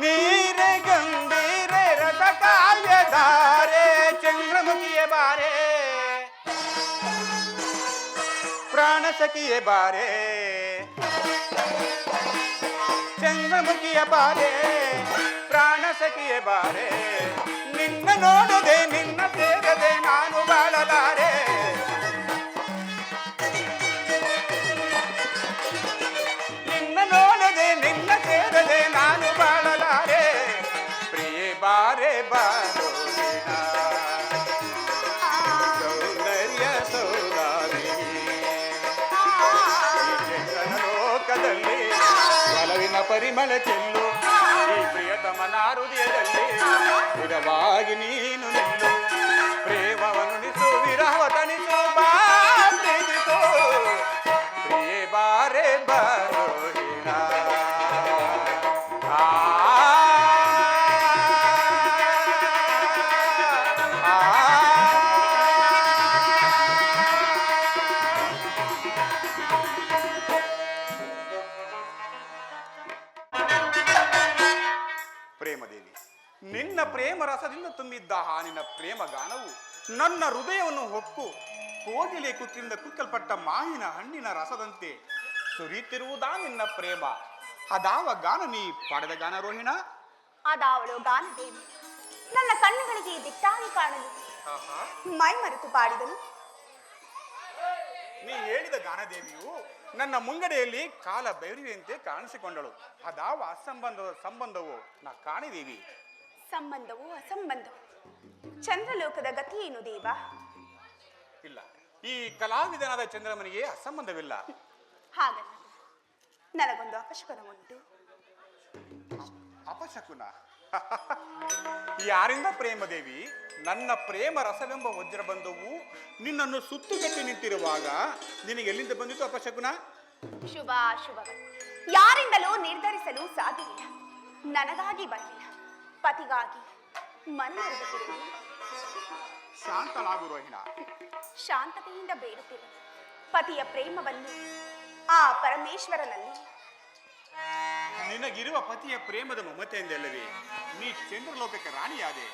ನೀರೆ ಗಂಭೀರೆ ರಸ ಕಾವ್ಯಧಾರೆ ಚಂದ್ರಮುಖಿಯ ಬಾರೆ ಪ್ರಾಣ ಸಖಿಯ ಬಾರೆ ಚಂದ್ರಮುಖಿಯ ಬಾರೆ ಪ್ರಾಣ ಸಖಿಯ ಬಾರೆ ನಿನ್ನ ನೋಡದೆ ನಿನ್ನ ಸೇರದೆ ನಾನು ಬಾಳಲಾರೆ ನಿನ್ನ ನೋಡದೆ ನಿನ್ನ ಸೇರದೆ ನಾನು ಬಾಳಲಾರೆ ಪ್ರಿಯೆ ಬಾರೆ ಬಾರೋ ಗಿಣ ಸೌಂದರ್ಯ ಸೌದಾಮಿನಿ ಈ ಚಂದ್ರನ ಲೋಕದಲ್ಲಿ ಒಲವಿನ ಪರಿಮಳ ಚೆಲ್ಲು ಈ ಪ್ರಿಯತಮನ ಹೃದಯದಲ್ಲಿ ಸ್ಥಿರವಾಗಿ ನೀನು ನಿಲ್ಲು ಪ್ರೇಮವನ್ನು ನಿಸು ವಿರಹವ ತಣಿಸು ಬಾ ಪ್ರೀತಿಸು ಪ್ರಿಯೆ ಬಾರೆ ಬಾರೋ ಗಿಣ ಆ ಪ್ರೇಮದೇವಿ, ನಿನ್ನ ಪ್ರೇಮ ರಸದಿಂದ ತುಂಬಿದ್ದ ಆ ನಿನ್ನ ಪ್ರೇಮ ಗಾನವು ನನ್ನ ಹೃದಯವನ್ನು ಹೊಕ್ಕು ಕೋಗಿಲೆ ಕುಕ್ಕಿಂದ ಕುಕ್ಕಲ್ಪಟ್ಟ ಮಾವಿನ ಹಣ್ಣಿನ ರಸದಂತೆ ಸುರಿಯುತ್ತಿರುವುದಾ ನಿನ್ನ ಪ್ರೇಮ. ಅದಾವ ಗಾನ ನೀ ಪಾಡಿದ ಗಾನ ರೋಹಿಣ? ಅದಾವಳು ಗಾನದೇವಿ ನನ್ನ ಕಣ್ಣುಗಳಿಗೆ ದಿಟ್ಟಾಗಿ ಕಾಣಲು ಮೈ ಮರೆತು ಪಾಡಿದನು. ನೀ ಹೇಳಿದ ಗಾನದೇವಿಯು ನನ್ನ ಮುಂಗಡೆಯಲ್ಲಿ ಕಾಲ ಬೈರುವೆಯಂತೆ ಕಾಣಿಸಿಕೊಂಡಳು. ಅದಾವ ಅಸಂಬಂಧದ ಸಂಬಂಧವು ನಾ ಕಾಣಿದೇವಿ. ಸಂಬಂಧವು ಅಸಂಬಂಧವು ಚಂದ್ರಲೋಕದ ಗತಿ ಏನು ದೇವ? ಇಲ್ಲ, ಈ ಕಲಾವಿದನಾದ ಚಂದ್ರಮನಿಗೆ ಅಸಂಬಂಧವಿಲ್ಲ. ಹಾಗಲ್ಲ, ನನಗೊಂದು ಅಪಶಕುನ ಉಂಟು. ಅಪಶಕುನ? ಯಾರಿಂದ ಪ್ರೇಮದೇವಿ? ನನ್ನ ಪ್ರೇಮ ರಸವೆಂಬ ವಜ್ರಬಂಧವು ನಿನ್ನನ್ನು ಸುತ್ತುಗಟ್ಟಿ ನಿಂತಿರುವಾಗ ನಿನಗೆ ಎಲ್ಲಿಂದ ಬಂದಿತ್ತು ಅಪಶಕುನ? ಶುಭಗಳು ಯಾರಿಂದಲೂ ನಿರ್ಧರಿಸಲು ಸಾಧ್ಯವಿಲ್ಲ. ನನಗಾಗಿ ಬರಲಿಲ್ಲ, ಪತಿಗಾಗಿ ಮನವರಿಸುತ್ತಿರುವುದು. ಶಾಂತಳಾಗು ರೋಹಿಣ. ಶಾಂತತೆಯಿಂದ ಬೇಡುತ್ತಿರು. ಪತಿಯ ಪ್ರೇಮವನ್ನು ಆ ಪರಮೇಶ್ವರನಲ್ಲಿ. ನಿನಗಿರುವ ಪತಿಯ ಪ್ರೇಮದ ಮಮತೆಯಿಂದಲ್ಲವೇ ನೀ ಚಂದ್ರಲೋಕಕ್ಕೆ ರಾಣಿಯಾದೆ.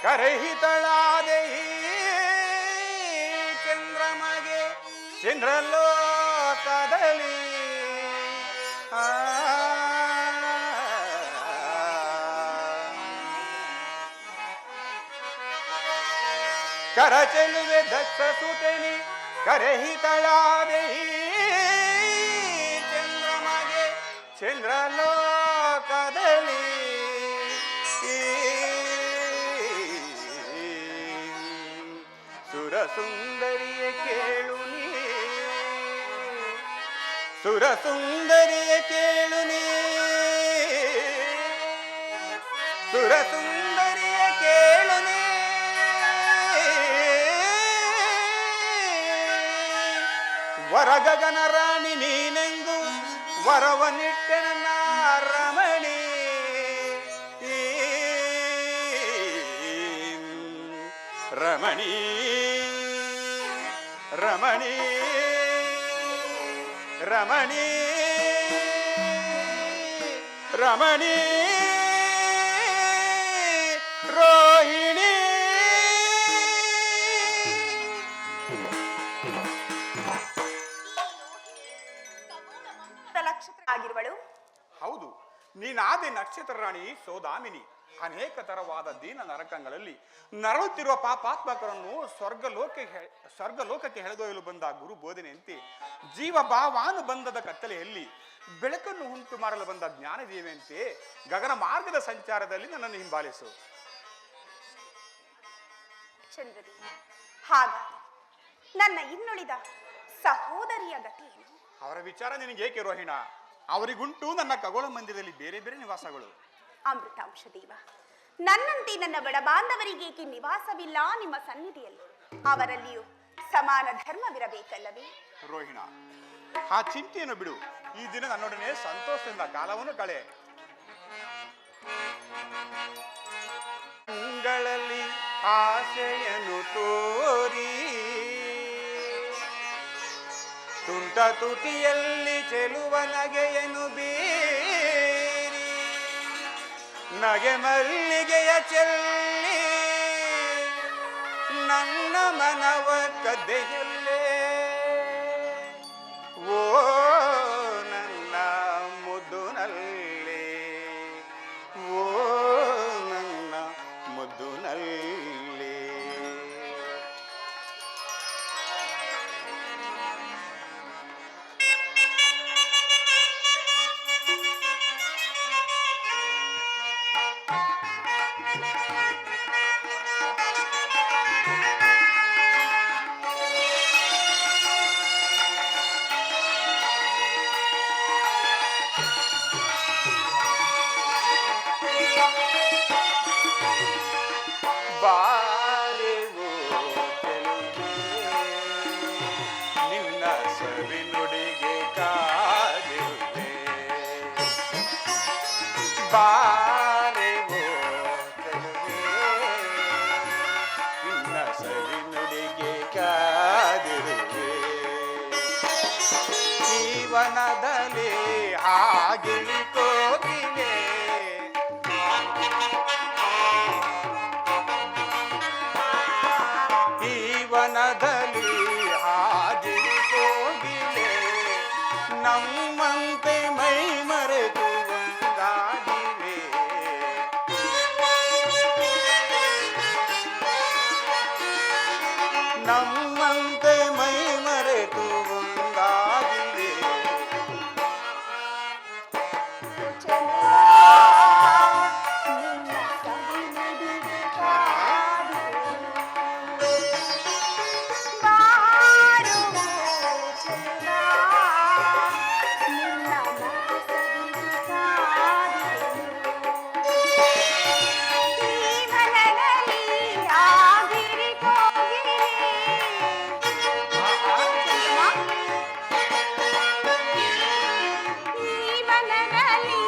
ಕರಹಿತಳಾದೆ ಚಂದ್ರಮಗೆ ಚಂದ್ರಲೋಕದಲ್ಲಿ ಕರಚಲುವೆ ದಕ್ಷ ಸುತನಿ ಕರಹಿತಳಾದೆ ಚಂದ್ರಮಗೆ ಚಂದ್ರಲೋಕದಲ್ಲಿ ಸುರಸುಂದರಿಯ ಕೇಳು ನೀ ಸುರಸುಂದರಿಯ ಕೇಳು ನೀ ಸುರಸುಂದರಿಯ ಕೇಳು ನೀ ವರಗಗನ ರಾಣಿ ನೀನೆಂದು ವರವನಿಟ್ಟೆ ನನ್ನ ರಮಣಿ ರಮಣಿ ರಮಣಿ ರಮಣಿ ರಮಣಿ ರೋಹಿಣಿ. ನಕ್ಷತ್ರ ಆಗಿರುವಳು. ಹೌದು, ನೀನಾದೆ ನಕ್ಷತ್ರ ರಾಣಿ ಸೌದಾಮಿನಿ. ಅನೇಕ ತರವಾದ ದೀನ ನರಕಗಳಲ್ಲಿ ನರಳುತ್ತಿರುವ ಪಾಪಾತ್ಮಕರನ್ನು ಸ್ವರ್ಗಲೋಕಕ್ಕೆ ಎಳೆದೊಯ್ಯಲು ಬಂದ ಗುರು ಬೋಧನೆಯಂತೆ ಜೀವ ಭಾವಾನುಬಂಧದ ಕತ್ತಲೆಯಲ್ಲಿ ಬೆಳಕನ್ನು ಉಂಟು ಮಾಡಲು ಬಂದ ಜ್ಞಾನದೇವಿಯಂತೆ ಗಗನ ಮಾರ್ಗದ ಸಂಚಾರದಲ್ಲಿ ನನ್ನನ್ನು ಹಿಂಬಾಲಿಸು. ಚಂದ್ರದೇವಿ, ಹಾಗಾದರೆ ನನ್ನ ಇನ್ನುಳಿದ ಸಹೋದರಿಯ ಗತಿಯೇನು? ಅವರ ವಿಚಾರ ನಿನಗೇಕೆ ರೋಹಿಣ? ಅವರಿಗುಂಟು ನನ್ನ ಖಗೋಳ ಮಂದಿರದಲ್ಲಿ ಬೇರೆ ಬೇರೆ ನಿವಾಸಗಳು. ಅಮೃತಾಂಶ ದೇವ, ನನ್ನಂತೆ ನನ್ನ ಬಡಬಾಂಧವರಿಗೇಕೆ ನಿವಾಸವಿಲ್ಲ ನಿಮ್ಮ ಸನ್ನಿಧಿಯಲ್ಲಿ? ಅವರಲ್ಲಿಯೂ ಸಮಾನ ಧರ್ಮವಿರಬೇಕಲ್ಲವೇ? ರೋಹಿಣ, ಆ ಚಿಂತೆಯನ್ನು ಬಿಡು. ಈ ದಿನ ನನ್ನೊಡನೆ ಸಂತೋಷದಿಂದ ಕಾಲವನ್ನು ಕಳೆ. ಅಂಗಳಲ್ಲಿ ಆಸೆಯನ್ನು ತೋರಿ ತುಂಟ ತುಟಿಯಲ್ಲಿ ಚೆಲುವ ನಗೆಯನ್ನು ಬೀರಿ ನಗೆ ಮಲ್ಲಿಗೆಯ ಚೆಲ್ಲಿ ನನ್ನ ಮನವ ಕದ್ದೆಯಲ್ಲೇ ಓ ನನ್ನ ಮುದ್ದುನಲ್ಲೇ ಓ ನನ್ನ ಮುದ್ದುನಲ್ಲೇ. ಬಾರೆವೋ ಚೆಲುವೆ ನಿನ್ನ ಸವಿ ನುಡಿಗೆ ಕಾದಿರುವೆ. ಬಾರೆವೋ ಚೆಲುವೆ ನಿನ್ನ ಸವಿ ನುಡಿಗೆ ಕಾದಿರುವೆ. ಜೀವನದಲ್ಲಿ ಹಾಗಿಳಿ ಕೋಗಿಲೆ ಜೀವನದಲ್ಲಿ ಹಾದಿರಿ ಕೋಗಿಲೆ ನಮ್ಮಂತೆ ಮೈ ಮರೆತು ಒಂದಾಗಿವೆ. ನಮ್ಮಂತೆ ಮೈ ಮರೆತು ಒಂದಾಗಿವೆ. ಈ ಮನದಲ್ಲಿ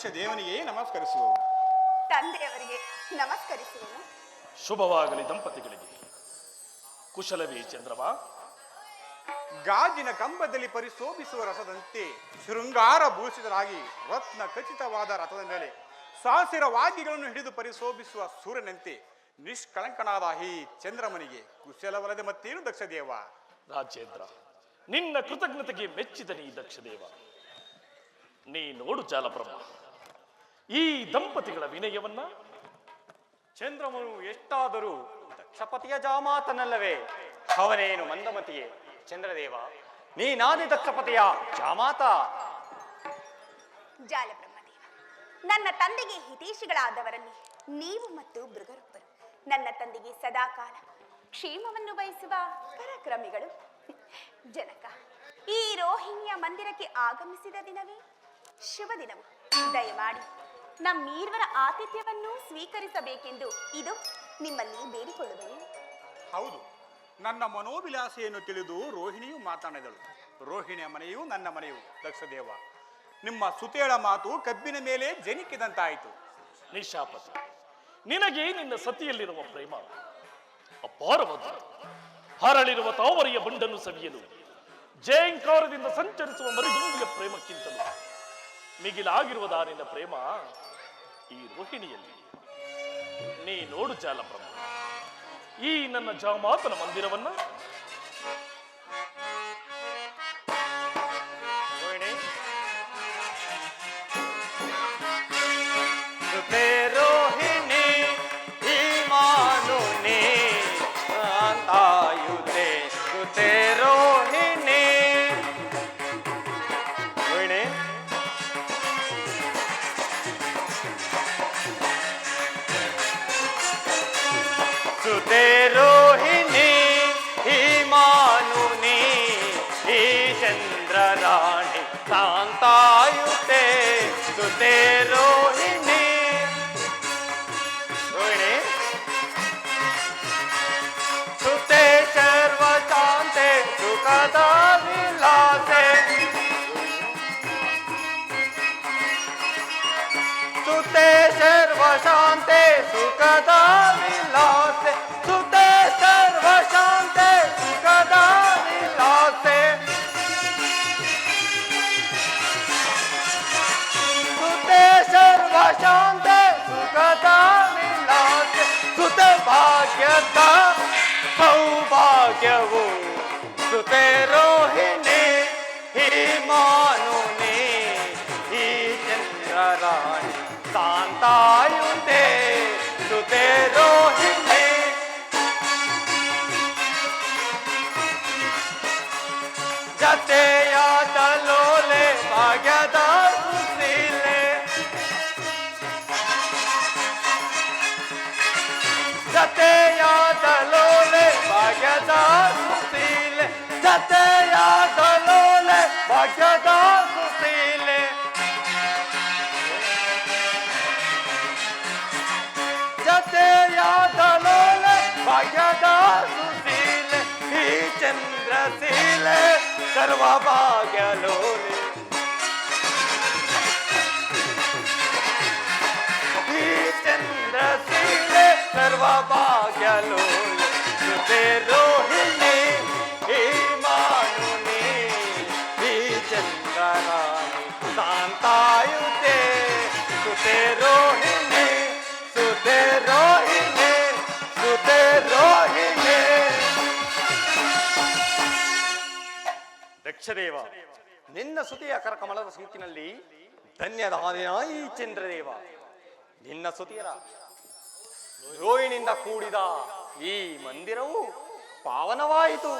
ದಕ್ಷ ದೇವನಿಗೆ ನಮಸ್ಕರಿಸುವವು. ತಂದೆಯವರಿಗೆ ನಮಸ್ಕರಿಸುವೆನು. ಶುಭವಾಗಲಿ ದಂಪತಿಗಳಿಗೆ. ಕುಶಲವೇ ಚಂದ್ರಮ? ಗಾಜಿನ ಕಂಬದಲ್ಲಿ ಪರಿಶೋಭಿಸುವ ರಸದಂತೆ ಶೃಂಗಾರ ಭೂಷಿತರಾಗಿ ರತ್ನ ಖಚಿತವಾದ ರಥದ ಮೇಲೆ ಸಾಸಿರ ವಾದ್ಯಗಳನ್ನು ಹಿಡಿದು ಪರಿಶೋಭಿಸುವ ಸೂರ್ಯನಂತೆ ನಿಷ್ಕಳಂಕನಾದ ಈ ಚಂದ್ರಮನಿಗೆ ಕುಶಲವಲ್ಲದೆ ಮತ್ತೇನು ದಕ್ಷದೇವ? ರಾಜೇಂದ್ರ, ನಿನ್ನ ಕೃತಜ್ಞತೆಗೆ ಮೆಚ್ಚಿದನಿ ದಕ್ಷದೇವ. ನೀ ನೋಡು ಜಾಲಬ್ರಹ್ಮ, ಈ ದಂಪತಿಗಳ ವಿನಯವನ್ನ. ಚಂದ್ರಮನು ಎಷ್ಟಾದರೂ ದಕ್ಷಪತಿಯ ಜಾಮಾತನಲ್ಲವೇ? ಅವನೇನು ಮಂದಮತಿಯೇ? ಚಂದ್ರದೇವ, ನೀನಾದಿ ದಕ್ಷಪತಿಯ ಜಾಮಾತ. ಜಾಲಬ್ರಹ್ಮದೇವ, ನನ್ನ ತಂದೆಗೆ ಹಿತೈಷಿಗಳಾದವರಲ್ಲಿ ನೀವು ಮತ್ತು ಮೃಗರೊಬ್ಬರು. ನನ್ನ ತಂದೆಗೆ ಸದಾಕಾಲ ಕ್ಷೇಮವನ್ನು ಬಯಸುವ ಪರಾಕ್ರಮಿಗಳು. ಜನಕ, ಈ ರೋಹಿಣಿಯ ಮಂದಿರಕ್ಕೆ ಆಗಮಿಸಿದ ದಿನವೇ ಶುಭ ದಿನವು. ದಯಮಾಡಿ ನಮ್ಮೀರ್ವರ ಆತಿಥ್ಯವನ್ನು ಸ್ವೀಕರಿಸಬೇಕೆಂದು ಇದು ನಿಮ್ಮಲ್ಲಿ ಬೇಡಿಕೊಳ್ಳುವೆನು. ಹೌದು, ನನ್ನ ಮನೋಭಿಲಾಷೆಯನ್ನು ತಿಳಿದು ರೋಹಿಣಿಯು ಮಾತನಾಡಿದಳು. ರೋಹಿಣಿಯ ಮನೆಯೂ ನನ್ನ ಮನೆಯೂ ದಕ್ಷದೇವ. ನಿಮ್ಮ ಸುತೇಳ ಮಾತು ಕಬ್ಬಿನ ಮೇಲೆ ಜನಿಕ್ಕಿದಂತಾಯಿತು. ನಿಶಾಪತಿ, ನಿನಗೆ ನಿನ್ನ ಸತಿಯಲ್ಲಿರುವ ಪ್ರೇಮ ಅಪಾರವಾದ. ಹರಳಿರುವ ತಾವರಿಯ ಬಂಡನ್ನು ಸವಿಯಲು ಜಯಂಕಾರದಿಂದ ಸಂಚರಿಸುವ ಮರಿದುಂಬಿಯ ಪ್ರೇಮಕ್ಕಿಂತಲೂ ಮಿಗಿಲಾಗಿರುವುದಾ ನಿನ್ನ ಪ್ರೇಮ ಈ ರೋಹಿಣಿಯಲ್ಲಿ. ನೀ ನೋಡು ಜಾಲಬ್ರಹ್ಮ, ಈ ನನ್ನ ಜಾಮಾತನ ಮಂದಿರವನ್ನ. ರೋಹಿಣಿ ಈ ಮಾನುನಿ ಕಾಂತಾಯುತೆ ಸುತೆ ರೋಹಿಣಿ. ರೋಹಿಣಿ, ಸುತೆ ರೋಹಿಣಿ ಈ ಮಾನುನಿ ಈ ಚಂದ್ರ ರಾಣಿ ಕಾಂತಾಯುತೆ ಸುತೆ ರೋಹಿಣಿ. ರೋಹಿಣಿ, ಸುತೆ ಸರ್ವಶಾಂತೆ ಸುಖದ ವಿಲಾಸೆ. ಸುತೆ ಸರ್ವಶಾಂತೆ ಸುಖದ ವಿಲಾಸೆ. ಸುತೆ ಸರ್ವಶಾಂತೆ ಸುಖದ ವಿಲಾಸೆ. ಸುತೆ ಸರ್ವಶಾಂತೆ ಸುಖದ ವಿಲಾಸೆ. ಸುತ ಭಾಗ್ಯದ ಸೌಭಾಗ್ಯವು ಸುತೆ ರೋಹಿಣಿ ಈ ಮಾನುನಿ ಈ ಚಂದ್ರ ರಾಣಿ ಕಾಂತಾಯುತೆ ಸುತೆ ರೋಹಿಣಿ. ಜತೆಯಾದ ಲೋಲೆ ಭಾಗ್ಯದ ಸುಶೀಲೆ. ಜತೆಯಾದ ಲೋಲೆ ಭಾಗ್ಯದ ಸುಶೀಲೆ. ಜತೆಯಾದ ಲೋಲೆ ಭಾಗ್ಯದ ಸುಶೀಲೆ. ಜತೆಯಾದ ಲೋಲೆ ಭಾಗ್ಯದ ಸುಶೀಲೆ. ಈ ಚಂದ್ರಶೀಲೆ ಸರ್ವ ಭಾಗ್ಯ ಲೋಲೆ. ಈ ಚಂದ್ರಶೀಲೆ ಸರ್ವ ಭಾಗ್ಯ ಲೋಲೆ. ಸುತೆ ರೋಹಿಣಿ ಈ ಮಾನುನಿ ಈ ಚಂದ್ರ ರಾಣಿ ಕಾಂತಾಯುತೆ ಸುತೆ ರೋಹಿಣಿ. ಸುತೆ ರೋಹಿಣಿ ಸುತೆ ರೋಹಿಣಿ. ದಕ್ಷದೇವ, ನಿನ್ನ ಸುತಿಯ ಕರಕಮಲದ ಸೋಂಕಿನಲ್ಲಿ ಧನ್ಯದಾದಿನ ಈ ಚಂದ್ರದೇವ. ನಿನ್ನ ಸುತಿಯರ ರೋಹಿಣಿಯಿಂದ ಕೂಡಿದ ಈ ಮಂದಿರವು ಪಾವನವಾಯಿತು.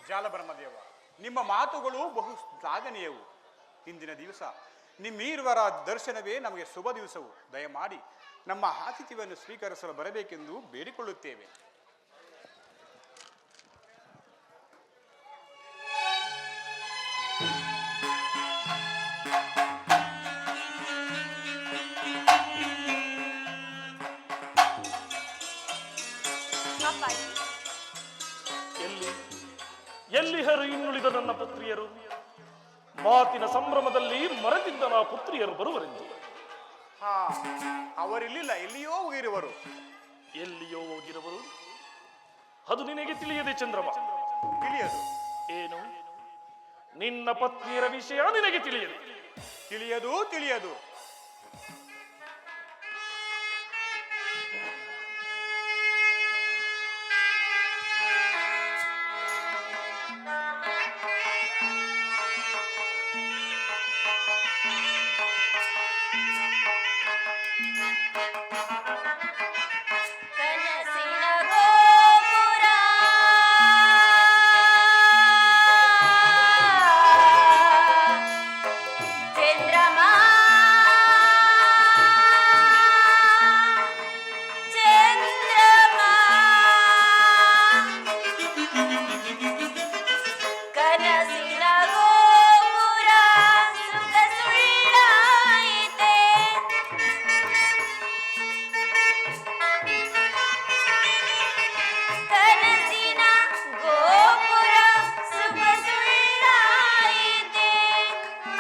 ಜಾಲಬ್ರಹ್ಮದೇವ, ನಿಮ್ಮ ಮಾತುಗಳು ಬಹು ಶ್ಲಾಘನೀಯವು. ಇಂದಿನ ದಿವಸ ನಿಮ್ಮೀರ್ವರ ದರ್ಶನವೇ ನಮಗೆ ಶುಭ ದಿವಸವು. ದಯಮಾಡಿ ನಮ್ಮ ಆತಿಥ್ಯವನ್ನು ಸ್ವೀಕರಿಸಲು ಬರಬೇಕೆಂದು ಬೇಡಿಕೊಳ್ಳುತ್ತೇವೆ. ಅಪ್ಪಾಜಿ, ಎಲ್ಲಿ ಹರು ಇನ್ನುಳಿದ ನನ್ನ ಪುತ್ರಿಯರು? ಮಾತಿನ ಸಂಭ್ರಮದಲ್ಲಿ ಮರೆತಿದ್ದ ನಾ ಪುತ್ರಿಯರು ಬರುವರೆಂದು. ಹಾ, ಅವರಿಲ್ಲಿಲ್ಲ, ಎಲ್ಲಿಯೋ ಹೋಗಿರುವರು. ಎಲ್ಲಿಯೋ ಹೋಗಿರುವರು? ಅದು ನಿನಗೆ ತಿಳಿಯದೆ ಚಂದ್ರಮ? ತಿಳಿಯದು. ಏನು? ನಿನ್ನ ಪತ್ನಿಯರ ವಿಷಯ ನಿನಗೆ ತಿಳಿಯದೆ? ತಿಳಿಯದು, ತಿಳಿಯದು. ಕನಸಿನ ಗೋಪುರ ಚಂದ್ರಮ ಚಂದ್ರಮ ಕನಸಿನ ಗೋಪುರ ಸುಖ ಸುಳ್ಳಾಯಿತೆ ಕನಸಿನ ಗೋಪುರ ಸುಖ ಸುಳ್ಳಾಯಿತೆ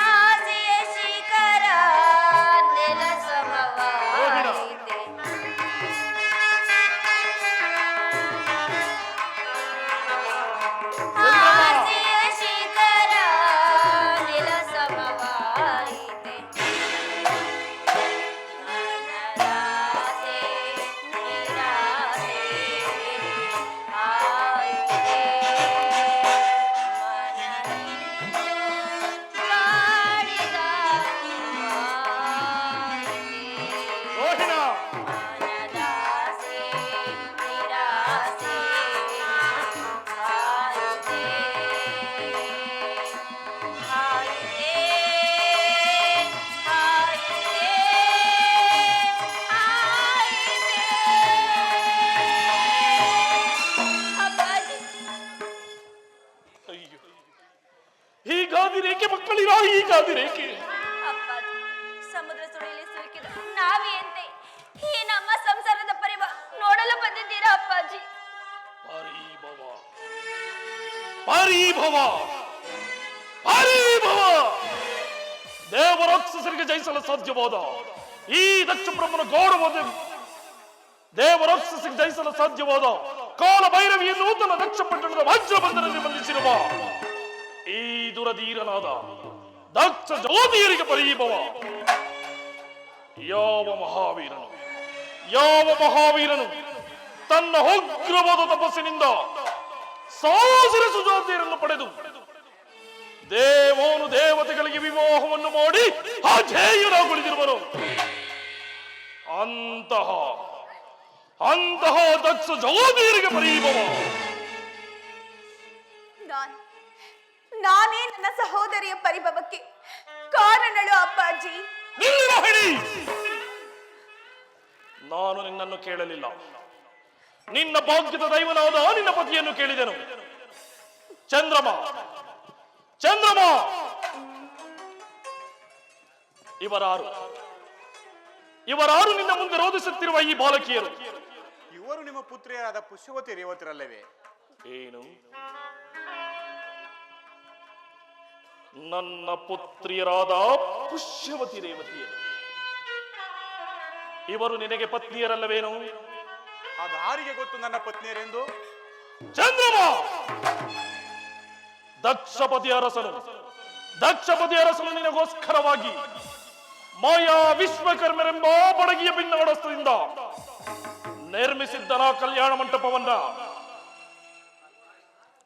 ಆಸೆಯ ಶಿಖರ ನೆಲ ಸಮವಾಯಿತೆ ಆಸೆಯ ಶಿಖರ ನೆಲ ಸಮವಾಯಿತೆ ನನದಾಸೆ ನಿರಾಸೆ ಆಯಿತೆ ಮನನಿಂದು ಮಾಡಿದ ರೋಹಿಣ, ಮನದಾಸೆ ನಿರಾಸೆ ಆಯಿತೆ ಆಯಿತೆ ಅಪ್ಪಾಜಿ ಅಯ್ಯೋ, ಹೀಗಾದಿರೇಕೆ ಮಕ್ಕಳಿರ? ಹೀಗಾದಿರೇಕೆ? ಅಪ್ಪಾಜಿ, ಸಮುದ್ರ ಸುಳಿಲಿ ಸಿಲುಕಿದ ನಾವಿಯಂತೆ ಈ ನಮ್ಮ ಸಂಸಾರದ ಪರಿವ ನೋಡಲು ಬಂದಿದ್ದೀರಾ ಅಪ್ಪಾಜಿ? ಪರಿಭವ, ಪರಿಭವ, ಪರಿಭವ! ದೇವರಾಕ್ಷಸರಿಗೆ ಜಯಿಸಲು ಸಾಧ್ಯವಾದ ಈ ದಕ್ಷ ಬ್ರಹ್ಮನ ಗೌರವದ ದೇವರಾಕ್ಷಸರಿಗೆ ಜಯಿಸಲು ಸಾಧ್ಯವಾದ ಕಾಲ ಭೈರವಿಯನ್ನು ತನ್ನ ದಕ್ಷ ಪಟ್ಟಣದ ವಜ್ರಬಂಧನಲ್ಲಿ ಬಂಧಿಸಿರುವ ಈ ದುರಧೀರನಾದ ದಕ್ಷ ಜ್ಯೋತಿಯರಿಗೆ ಪರಿಭವ! ಯಾವ ಮಹಾವೀರನು ತನ್ನ ಉಗ್ರವಾದ ತಪಸ್ಸಿನಿಂದ ಸಾವಿರ ಸುಜಾತಿಯರನ್ನು ಪಡೆದು ದೇವೋನು ದೇವತೆಗಳಿಗೆ ವಿವಾಹವನ್ನು ಮಾಡಿ ಅಜೇಯರಾಗುಳಿದಿರುವನು. ಅಂತಹ ದಕ್ಷ ಜ್ಯೋತಿಯರಿಗೆ ಪರಿಭವ! ನಾನೇ ನನ್ನ ಸಹೋದರಿಯ ಪರಿಭವಕ್ಕೆ ಕಾರಣಳು ಅಪ್ಪಾಜಿ. ನಿಲ್ಲಿನ ಹೇಳಿ! ನಾನು ನಿನ್ನನ್ನು ಕೇಳಲಿಲ್ಲ, ನಿನ್ನ ಭಾಗ್ಯದ ದೈವನಾದ ನಿನ್ನ ಪತಿಯನ್ನು ಕೇಳಿದೆನು. ಚಂದ್ರಮ, ಚಂದ್ರಮ! ಇವರಾರು ನಿನ್ನ ಮುಂದೆ ರೋಧಿಸುತ್ತಿರುವ ಈ ಬಾಲಕಿಯರು? ಇವರು ನಿಮ್ಮ ಪುತ್ರಿಯರಾದ ಪುಷ್ಯವತಿ ರೇವತಿರಲ್ಲವೇ? ಏನು? ನನ್ನ ಪುತ್ರಿಯರಾದ ಪುಷ್ಯವತಿ ರೇವತಿಯರು ಇವರು ನಿನಗೆ ಪತ್ನಿಯರಲ್ಲವೇನು? ಅದಾರಿಗೆ ಗೊತ್ತು ನನ್ನ ಪತ್ನಿಯರೆಂದು? ಚಂದ್ರಮ! ದಕ್ಷಪತಿ ಅರಸನು ನಿನಗೋಸ್ಕರವಾಗಿ ಮಾಯಾ ವಿಶ್ವಕರ್ಮರೆಂಬ ಬಡಗಿಯ ಭಿನ್ನವಡಸ್ಥದಿಂದ ನಿರ್ಮಿಸಿದ್ದನ ಕಲ್ಯಾಣ ಮಂಟಪವನ್ನ.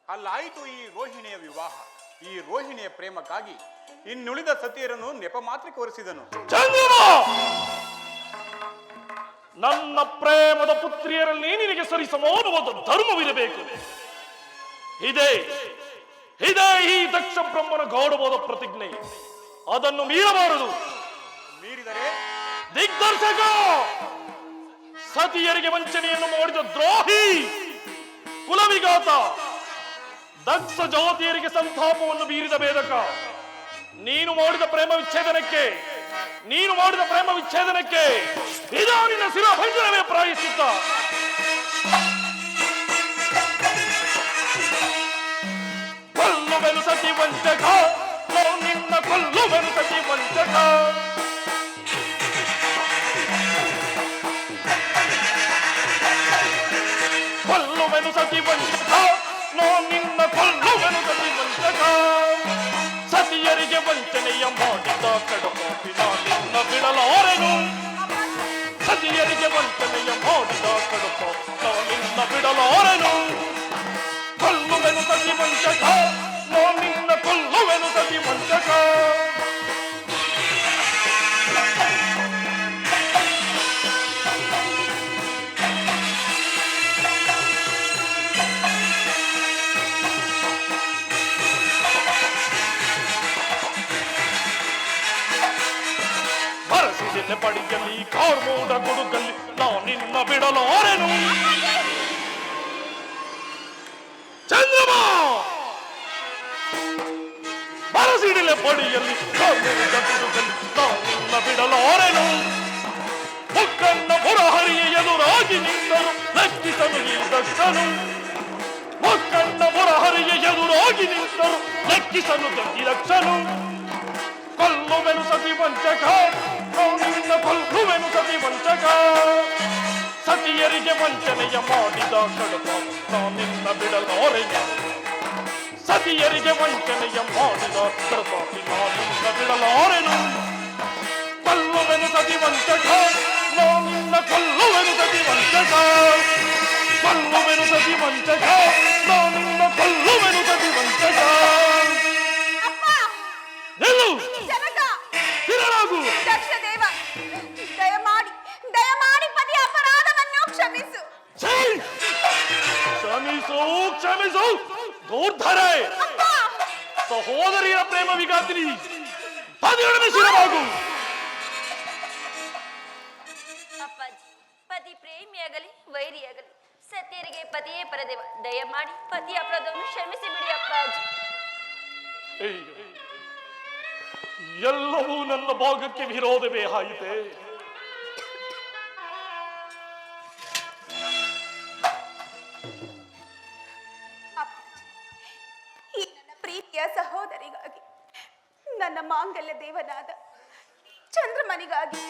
ಅಲ್ಲಾಯಿತು ಈ ರೋಹಿಣಿಯ ವಿವಾಹ. ಈ ರೋಹಿಣಿಯ ಪ್ರೇಮಕ್ಕಾಗಿ ಇನ್ನುಳಿದ ಸತಿಯರನ್ನು ನೆಪ ಮಾತ್ರಕ್ಕೆ ಹೊರಿಸಿದನು. ಚಂದ್ರಮ! ನನ್ನ ಪ್ರೇಮದ ಪುತ್ರಿಯರಲ್ಲಿ ನಿನಗೆ ಸರಿ ಸಮಾನವಾದ ಧರ್ಮವಿರಬೇಕು. ಇದೇ ಈ ದಕ್ಷ ಬ್ರಹ್ಮನ ಗೌರವದ ಪ್ರತಿಜ್ಞೆ. ಅದನ್ನು ಮೀರಬಾರದು. ಮೀರಿದರೆ ದಿಗ್ದರ್ಶಕ, ಸತಿಯರಿಗೆ ವಂಚನೆಯನ್ನು ಮಾಡಿದ ದ್ರೋಹಿ, ಕುಲವಿಘಾತ, ದಕ್ಷ ಜಾತಿಯರಿಗೆ ಸಂತಾಪವನ್ನು ಬೀರಿದ ಭೇದಕ, ನೀನು ಮಾಡಿದ ಪ್ರೇಮ ವಿಚ್ಛೇದನಕ್ಕೆ ಇದಾ ನಿನ್ನ ಶಿರಭಂಜನವೇ ಪ್ರಾಯಶ್ಚಿತ್ತ. ಬಲ್ಲು ಸತಿ ವಂಚಕ ನಿನ್ನ ಕೊಲ್ಲುವೆನು ಸತಿ ವಂಚಕ ನೋ ನಿನ್ನ ಕೊಲ್ಲುವೆನು ಸತಿ ವಂಚಕ ಸತಿಯರಿಗೆ ವಂಚನೆಯ ಮಾಡಿದ ಕಡಪಾಪಿ ನಿನ್ನ ಬಿಡಲಾರೆನು ಸತಿಯರಿಗೆ ವಂಚನೆಯ ಮಾಡಿದ ಕಡಪಾಪಿ ನಿನ್ನ ಬಿಡಲಾರೆನು ಕೊಲ್ಲುವೆನು ಸತಿ ವಂಚಕ ನೋ ನಿನ್ನ ಕೊಲ್ಲುವೆನು ಸತಿ ವಂಚಕ ಬರಸಿದಿಲ್ಲ ಪಡಿಯಲ್ಲಿ ಕಾರ್ಮೋಡ ಕೊಡುಗಲ್ಲಿ ನಿನ್ನ ಬಿಡಲಾರೆನು ಚಂದ್ರಮ ಬರಸಿಡಿಲ್ಲ ಪಡಿಯಲ್ಲಿ ಕಾರ್ಮೋಡ ಕೊಡುಗಲ್ಲಿ ನಿನ್ನ ಬಿಡಲಾರೆನು ಮುಕ್ಕಣ್ಣ ಪುರಹರಿಯ ಎದುರಾಗಿ ನಿಂತರು ಲೆಕ್ಕಿಸಲು ಈ ದಕ್ಷನು ಮುಕ್ಕಣ್ಣ ಪುರಹರಿಯ ಎದುರಾಗಿ ನಿಂತರು ಲೆಕ್ಕಿಸಲು ಈ ದಕ್ಷನು ಕೊಲ್ಲುವೆನು ಸತಿ ವಂಚಕ ನಿನ್ನ ಕೊಲ್ಲುವೆನು ಸತಿ ವಂಚಕ ಸತಿಯರಿಗೆ ವಂಚನೆಯ ಮಾಡಿದ ಕಡಪ ನಿನ್ನ ಬಿಡಲಾರೆನು ಸತಿಯರಿಗೆ ವಂಚನೆಯ ಮಾಡಿದ ಕಡಪಾಪಿ ನಿನ್ನ ಬಿಡಲಾರೆನು ಕೊಲ್ಲುವೆನು ಸತಿ ವಂಚಕ ನಿನ್ನ ಕೊಲ್ಲುವೆನು ಸತಿ ವಂಚಕ ಕೊಲ್ಲುವೆನು ಸತಿ ವಂಚಕ ನಿನ್ನ ಕೊಲ್ಲುವೆನು ಸತಿ ವಂಚಕ ನಿಲ್ಲು ಸ್ಥಿರರಾಗು ದಕ್ಷದೇವ ದಯಮಾಡಿ ಪತಿಯ ಅಪರಾಧವನ್ನು ಕ್ಷಮಿಸು ಕ್ಷಮಿಸು ಕ್ಷಮಿಸು ದೂರ್ಧರೆ ಸಹೋದರಿಯರ ಪ್ರೇಮ ವಿಘಾತಿನಿ ಪದಿಯೊಡನೆ ಶಿರವಾಗು ಅಪ್ಪಾಜಿ ಪತಿ ಪ್ರೇಮಿಯಾಗಲಿ ವೈರಿಯಾಗಲಿ ಸತ್ಯರಿಗೆ ಪತಿಯೇ ಪರದೇವ ದಯಮಾಡಿ ಪತಿಯ ಅಪರಾಧವನ್ನು ಕ್ಷಮಿಸಿ ಬಿಡಿ ಅಪ್ಪಾಜಿ ಎಲ್ಲವೂ ನನ್ನ ಭಾಗಕ್ಕೆ ವಿರೋಧವೇ ಆಯಿತೆ ಈ ನನ್ನ ಪ್ರೀತಿಯ ಸಹೋದರಿಗಾಗಿ ನನ್ನ ಮಾಂಗಲ್ಯ ದೇವನಾದ ಚಂದ್ರಮನಿಗಾಗಿ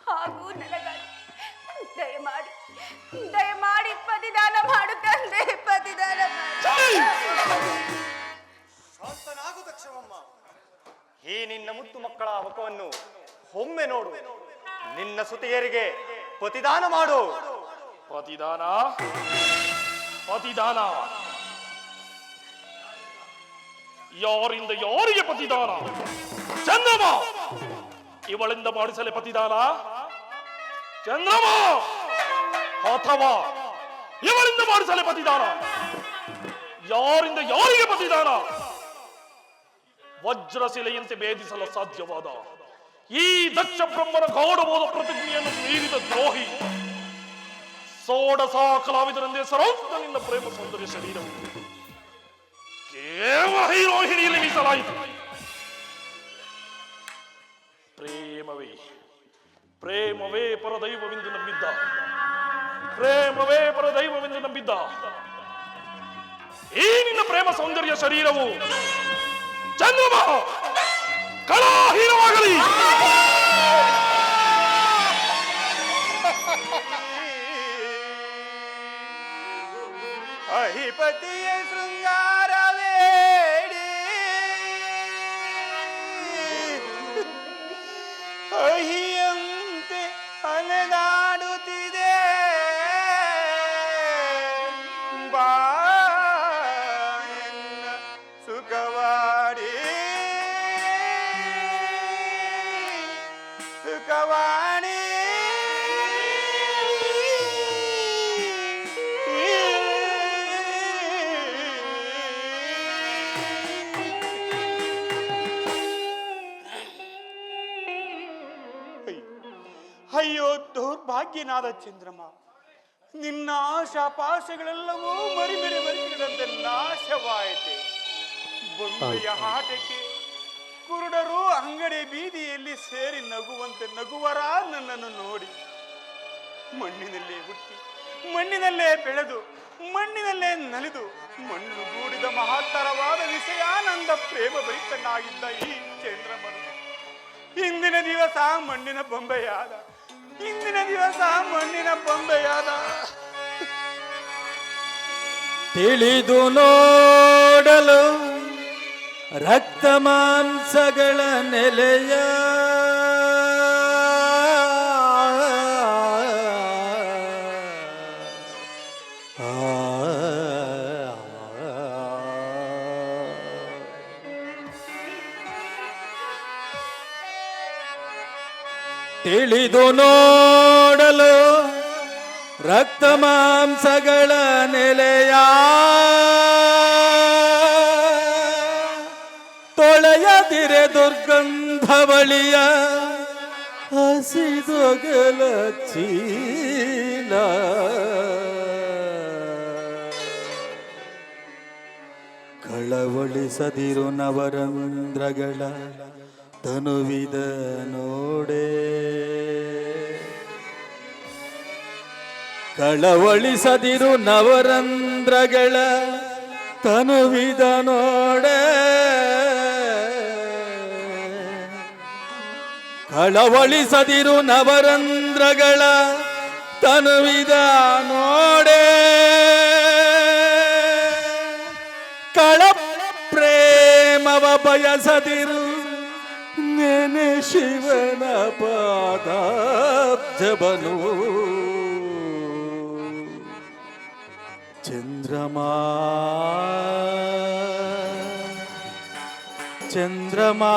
ಹಾಗೂ ನನಗಾಗಿ ದಯಮಾಡಿ ಪತಿದಾನ ಮಾಡು ತಂದೆ ಪತಿದಾನ ಶಾಂತನಾಗು ದಕ್ಷವಮ್ಮ ಈ ನಿನ್ನ ಮುತ್ತು ಮಕ್ಕಳ ಮುಖವನ್ನು ಒಮ್ಮೆ ನೋಡು ನಿನ್ನ ಸುತಿಯರಿಗೆ ಪತಿದಾನ ಮಾಡು ಪತಿದಾನ ಪತಿದಾನ ಯಾರಿಂದ ಯಾರಿಗೆ ಪತಿದಾನ ಚಂದ್ರಮ ಇವಳಿಂದ ಮಾಡಿಸಲೇ ಪತಿದಾನ ಚಂದ್ರಮ ಅಥವಾ ಇವಳಿಂದ ಮಾಡಿಸಲೇ ಪತಿದಾನ ಯಾರಿಂದ ಯಾರಿಗೆ ಪತಿದಾನ ವಜ್ರಶಿಲೆಯಂತೆ ಭೇದಿಸಲು ಸಾಧ್ಯವಾದ ಈ ದಕ್ಷ ಬ್ರಹ್ಮನ ಗೌಡವಾದ ಪ್ರತಿಜ್ಞೆಯನ್ನು ಮೀರಿದ ದ್ರೋಹಿ ಸೋಡಸ ಕಲಾವಿದರೆಂದೇ ಸರೋಜ್ಞ ನಿನ್ನ ಪ್ರೇಮ ಸೌಂದರ್ಯ ಶರೀರವು ಕೇವಲ ಹೀರೋಹಿಣಿಯಲ್ಲಿ ಮೀಸಲಾಯಿತು ಪ್ರೇಮವೇ ಪ್ರೇಮವೇ ಪರದೈವವೆಂದು ನಂಬಿದ್ದ ಪ್ರೇಮವೇ ಪರದೈವವೆಂದು ನಂಬಿದ್ದ ಈ ನಿನ್ನ ಪ್ರೇಮ ಸೌಂದರ್ಯ ಶರೀರವು ಚಂದ್ರಮ ಕಲಾಹೀನವಾಗಲಿ ಅಹಿಪತಿಯ ಶೃಂಗಾರವೇಡಿ ಅಹಿಯಂತೆ ಅಲೆದಾಡುತ್ತಿದೆ ಬಾಯನ್ನ ಸುಖವಾಡಿ ಸುಖವಾಣಿ ಅಯ್ಯೋ ದೌರ್ಭಾಗ್ಯನಾದ ಚಂದ್ರಮ, ನಿನ್ನ ಆಶಾಪಾಶಗಳೆಲ್ಲವೂ ಮರಿದಂತೆ ನಾಶವಾಯಿತೆ. ಬೊಂಬೆಯ ಆಟಕ್ಕೆ ಕುರುಡರು ಅಂಗಡಿ ಬೀದಿಯಲ್ಲಿ ಸೇರಿ ನಗುವಂತೆ ನಗುವರ ನನ್ನನ್ನು ನೋಡಿ ಮಣ್ಣಿನಲ್ಲೇ ಹುಟ್ಟಿ ಮಣ್ಣಿನಲ್ಲೇ ಬೆಳೆದು ಮಣ್ಣಿನಲ್ಲೇ ನಲಿದು ಮಣ್ಣು ಗೂಡಿದ ಮಹತ್ತರವಾದ ವಿಷಯಾನಂದ ಪ್ರೇಮ ಭರಿತನಾಗಿದ್ದ ಈ ಚಂದ್ರಮನು ಇಂದಿನ ದಿವಸ ಮಣ್ಣಿನ ಬೊಂಬೆಯಾದ. ಇಂದಿನ ದಿವಸ ಮಣ್ಣಿನ ಬೊಂಬೆಯಾದ. ತಿಳಿದು ನೋಡಲು ರಕ್ತ ಮಾಂಸಗಳ ನೆಲೆಯ ತಿಳಿದು ನೋಡಲು ರಕ್ತ ಮಾಂಸಗಳ ನೆಲೆಯ ತೊಳೆಯದಿರೆ ದುರ್ಗಂಧವಳಿಯ ಹಸಿದೊಗಲ ಚೀಲ ಕಳವಳಿಸದಿರು ನವರಂಧ್ರಗಳ ತನುವಿದ ನೋಡೆ ಕಳವಳಿಸದಿರು ನವರಂಧ್ರಗಳ ತನುವಿದ ನೋಡೆ ಕಳವಳಿಸದಿರು ನವರಂಧ್ರಗಳ ತನುವಿದ ನೋಡೆ ಕಳ ಪ್ರೇಮವ ಬಯಸದಿರು ನೆನೆ ಶಿವನ ಪಾದಾಬ್ಜಬನು ಚಂದ್ರಮಾ ಚಂದ್ರಮಾ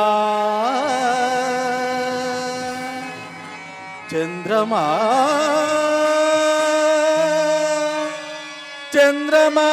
ಚಂದ್ರಮಾ ಚಂದ್ರಮಾ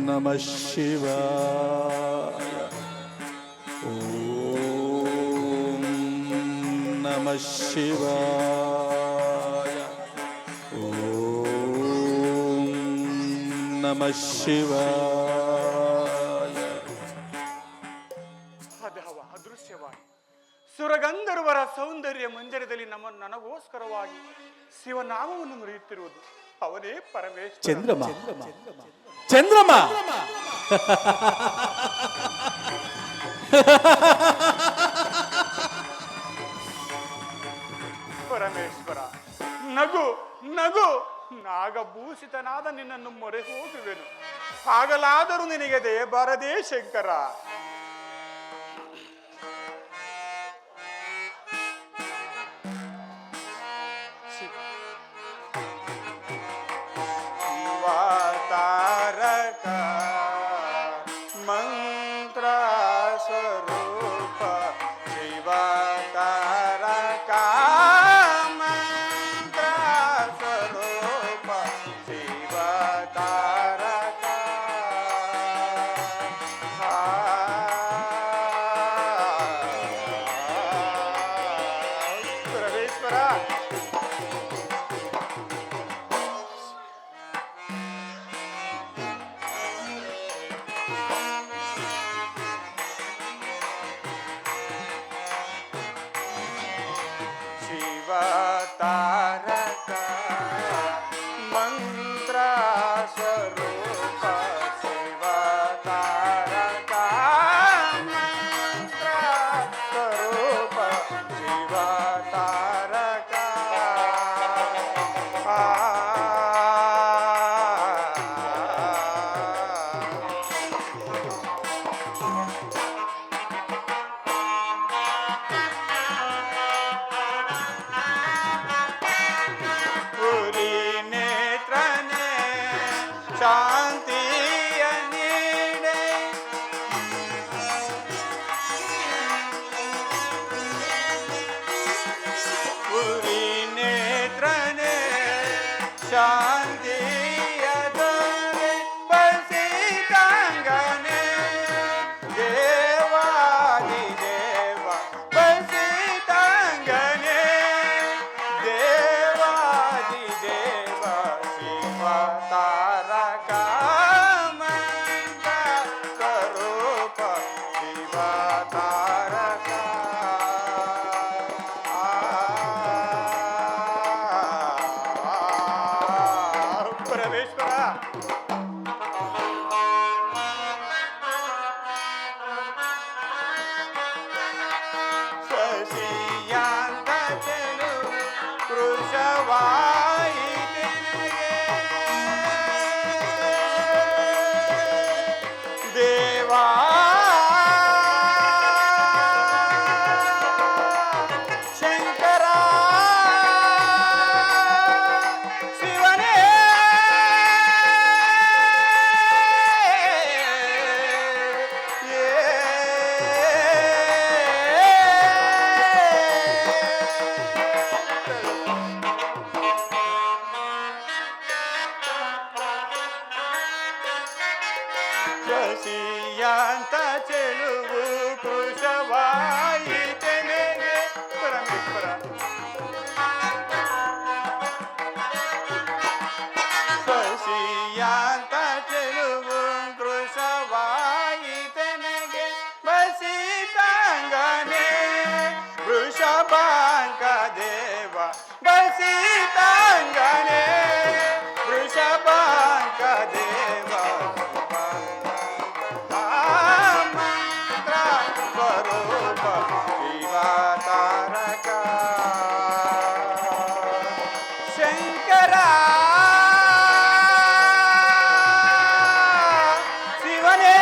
ನಮಃ ಶಿವಾಯ ಓಂ ನಮಃ ಶಿವಾಯ ಓಂ ನಮಃ ಶಿವಾಯ ಅದವ ಅದೃಶ್ಯವಾಗಿ ಸುರಗಂಧರ್ವರ ಸೌಂದರ್ಯ ಮಂದಿರದಲ್ಲಿ ನನಗೋಸ್ಕರವಾಗಿ ಶಿವನಾಮವನ್ನು ನುಡಿಯುತ್ತಿರುವುದು ಅವನೇ ಪರಮೇಶ್ವರ. ಚಂದ್ರಮ ಚಂದ್ರಮ ಪರಮೇಶ್ವರ, ನಗು ನಗು. ನಾಗಭೂಷಿತನಾದ ನಿನ್ನನ್ನು ಮೊರೆ ಹೋಗುವೆನು, ಆಗಲಾದರೂ ನಿನಗೆ ದಯ ಬಾರದೇ ಶಂಕರ. ಶಿವತಾರಕ ಮಂತ್ರ ಸ್ವರೂಪ ಶಿವತಾರಕ ಮಂತ್ರ ಸ್ವರೂಪ ಶಿವತಾರಕ ಪರಮೇಶ್ವರ. ಶಿವತಾರಕ ಮಂತ್ರ ಸ್ವರೂಪ ಶಿವತಾರಕ ಮಂತ್ರ ಸ್ವರೂಪ ಶಿವತಾರಕ ನೇತ್ರನೆ ಶಾಂತಿಯ ನೀಡೆ ಪುರಿ ನೇತ್ರನೆ ಶಾಂತಿಯ ದೊರೆ ಬಸಿತಂಗನೆ ದೇವಾದಿ ದೇವ ಬಸಿತಂಗನೆ ದೇವಾದಿ ದೇವ ಶಿವತಾರಕ ಮಂತ್ರ ಸ್ವರೂಪ ಶಿವತಾರಕ ಪರಮೇಶ್ವರ. ಶಶಿಯಾಂತ ಚೆಲುವು ಕೃಶವಾಯಿತೆನಗೆ ದೇವಾ ಶಂಕರ ಶಿವನೇ ಶಶಿಯಾಂತ ಚೆಲುವು ಕೃಶವಾಯಿತೆನಗೆ ಪರಮೇಶ್ವರ. ಶಶಿಯಾಂತ ಚೆಲುವು ಕೃಶವಾಯಿತೆನಗೆ ಬಸಿತಾಂಗನೆ ವೃಷಭಾಂಗ ದೇವ ಬಸಿತಾಂಗನೆ ವೃಷಭಾಂಗ ದೇವ ಮಂತ್ರ ಸ್ವರೂಪ ಶಿವ ತಾರಕ ಶಂಕರ ಶಿವನೇ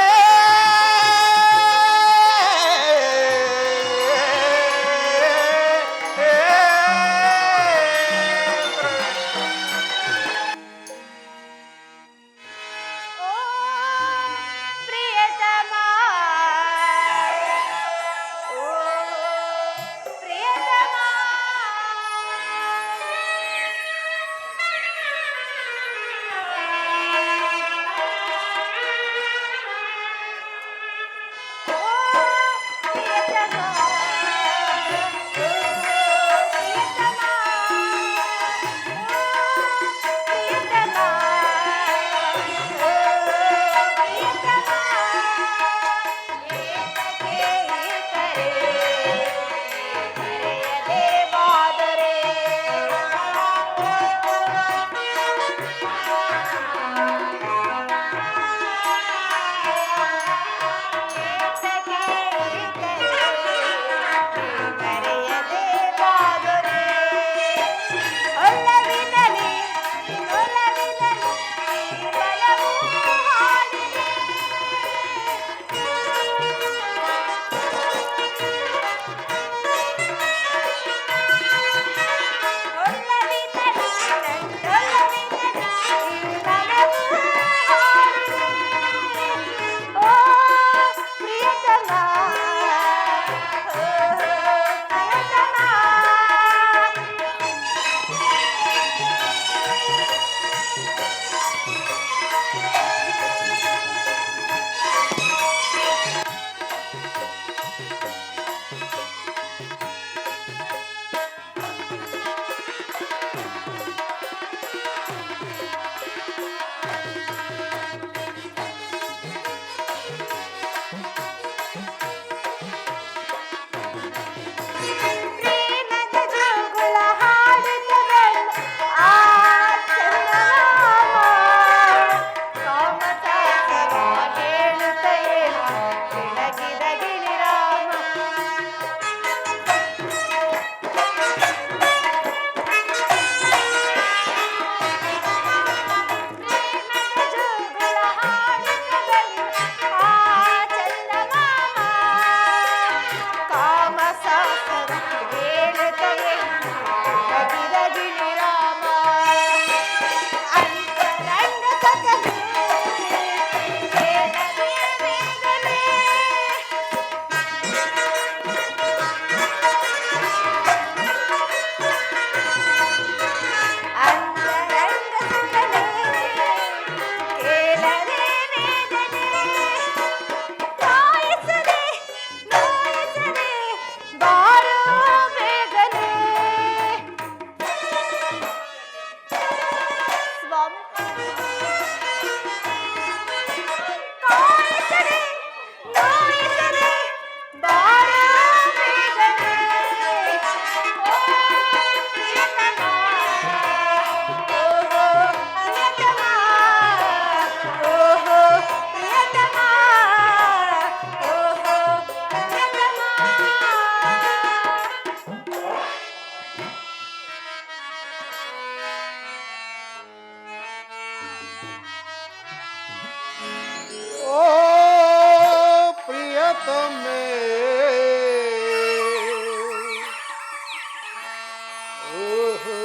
ಓಹೋ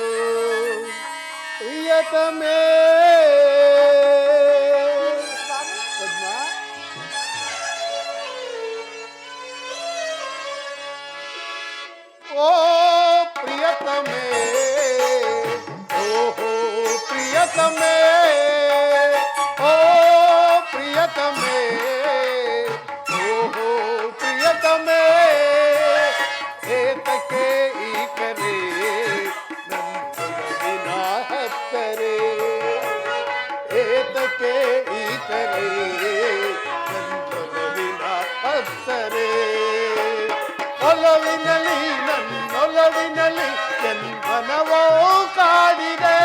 ಪ್ರಿಯತಮೇ ಪದ್ಮ ಓ ಪ್ರಿಯತಮೇ ಓಹೋ ಪ್ರಿಯತಮೇ ಓ ಪ್ರಿಯತಮೇ ಓಹೋ ಪ್ರಿಯತಮೇ ಏತಕ್ಕೆ ಈ ಕರೆ ನನ್ನ ಹತ್ತರೆ ಏತಕ್ಕೆ ಈ ಕರೆ ನನ್ನ ಹತ್ತರೆ ಒಲವಿನಲ್ಲಿ ನನ್ನೊಲವಿನಲ್ಲಿ ಎನ್ಮನವೋ ಕಾಡಿದೆ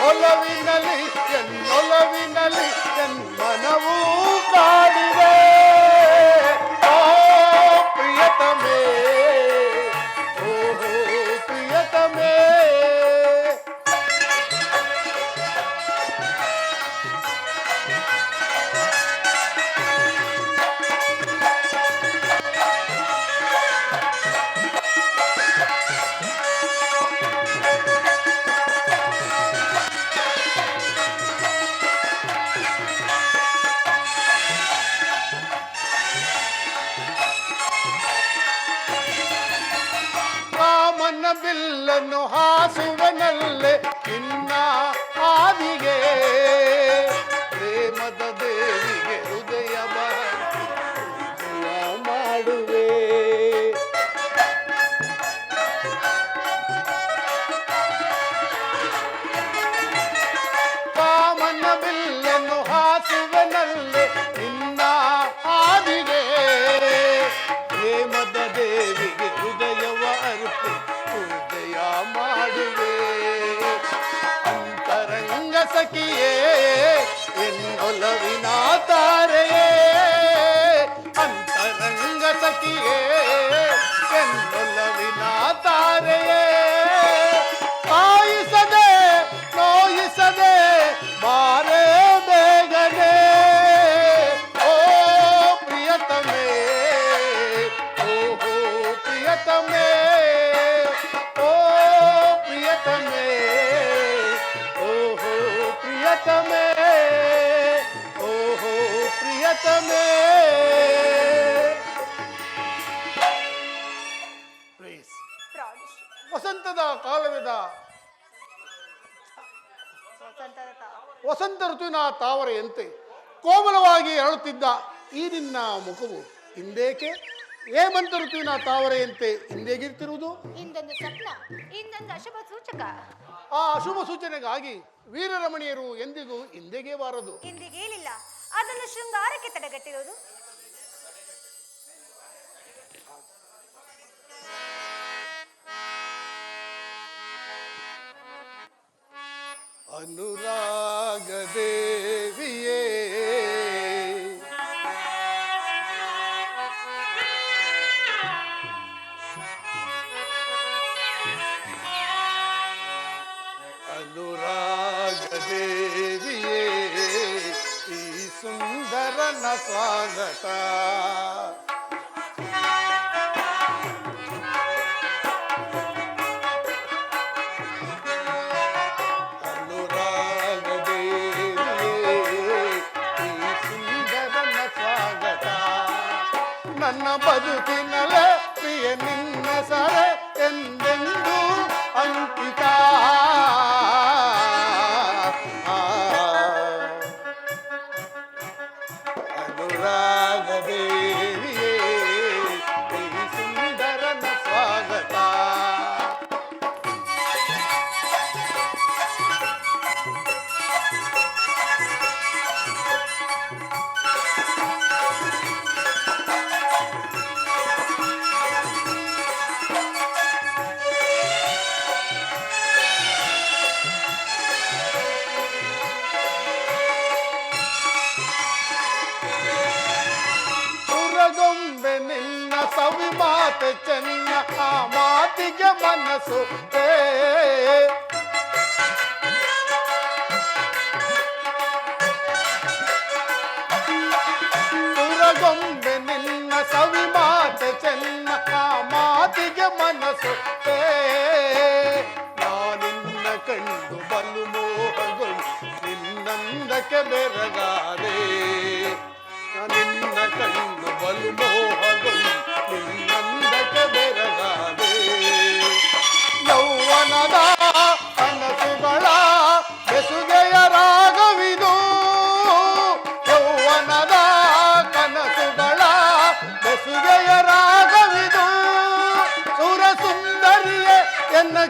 ಒಲವಿನಲ್ಲಿ ಎನ್ನೊಲವಿನಲ್ಲಿ ಎನ್ಮನವೂ ಕಾಡಿದೆ ಓ ಪ್ರಿಯತಮೇ ಓಹೋ ಪ್ರಿಯತಮೇ ಕಾಮನ ಬಿಲ್ಲನ್ನು ಹಾಸುವನಲ್ಲೇ ನಿನ್ನ ಆದಿಗೆ ಪ್ರೇಮದ ದೇವಿಗೆ ಹೃದಯ ಮಾಡುವೆ ಕಾಮನ ಬಿಲ್ಲನ್ನು ಹಾಸುವನಲ್ಲೇ ನಿನ್ನ ಆದಿಗೆ ಪ್ರೇಮದ ದೇವಿಗೆ ಹೃದಯವ ಅರ್ಪಿ ಪೂಜೆಯ ಮಾಡುವೆ ಅಂತರಂಗ ಸಖಿಯೇ ಎನ್ನೊಲವಿನ ತಾರೆಯೇ ಅಂತರಂಗ ಸಖಿಯೇ ಎನ್ನೊಲವಿನ ತಾರೆಯೇ ಕಾಯಿಸದೆ ನೋಯಿಸದೆ ಬಾರೇ ಬೇಗನೆ ಓ ಪ್ರಿಯತಮೇ ಓಹೋ ಪ್ರಿಯತಮೇ ಓ ಪ್ರಿಯತಮೇ ಓಹೋ ಪ್ರಿಯತಮೇ ಓಹೋ ಪ್ರಿಯತಮೇ ಪ್ಲೀಸ್ ವಸಂತದ ಕಾಲವಿದ ವಸಂತ ಋತುವಿನ ತಾವರೆಯಂತೆ ಕೋಮಲವಾಗಿ ಅರಳುತ್ತಿದ್ದ ಈ ನಿನ್ನ ಮುಖವು ಹಿಂದೇಕೆ ಹೇಮಂತ ಋತುವಿನ ತಾವರೆಯಂತೆ ಹಿಂದೇಗಿರ್ತಿರುವುದು ಇಂದೊಂದು ಸ್ವಪ್ನ ಇಂದೊಂದು ಅಶುಭ ಸೂಚಕ ಆ ಅಶುಭ ಸೂಚನೆಗಾಗಿ ವೀರರಮಣಿಯರು ಎಂದಿಗೂ ಹಿಂದೆಗೆ ಬಾರದು ಇಂದಿಗೇನಿಲ್ಲ ಅದನ್ನು ಶೃಂಗಾರಕ್ಕೆ ತಡೆಗಟ್ಟಿರುವುದು ಅನುರಾಗ ದೇವಿಯೇ ಅನುರಾಗ ದೇವಿಯೇ ಈ ಸುಂದರನ ಸ್ವಾಗತ ಅನುರಾಗ ದೇವಿಯೇ ಈ ಸುಂದರನ ಸ್ವಾಗತ ನನ್ನ ಬದುಕಿನಲ್ಲ ಪ್ರಿಯ ನಿನ್ನ ಸರೆ ಎಂದೆಂದು ಅಂಕಿತ ಅನುರಾಗ ದೇವಿಯೇ ಈ ಸುಂದರನ ಸ್ವಾಗತ ಸುರಗೊಂಬೆ ನಿನ್ನ ಸವಿ ಮಾತು ಚೆನ್ನ ಆ ಮಾತಿಗೆ ಮನಸ್ಸು ಸುರಗೊಂಬೆ ನಿನ್ನ ಸವಿ ಮಾತು ಚೆನ್ನ ಆ ಮಾತಿಗೆ ಮನಸ್ಸು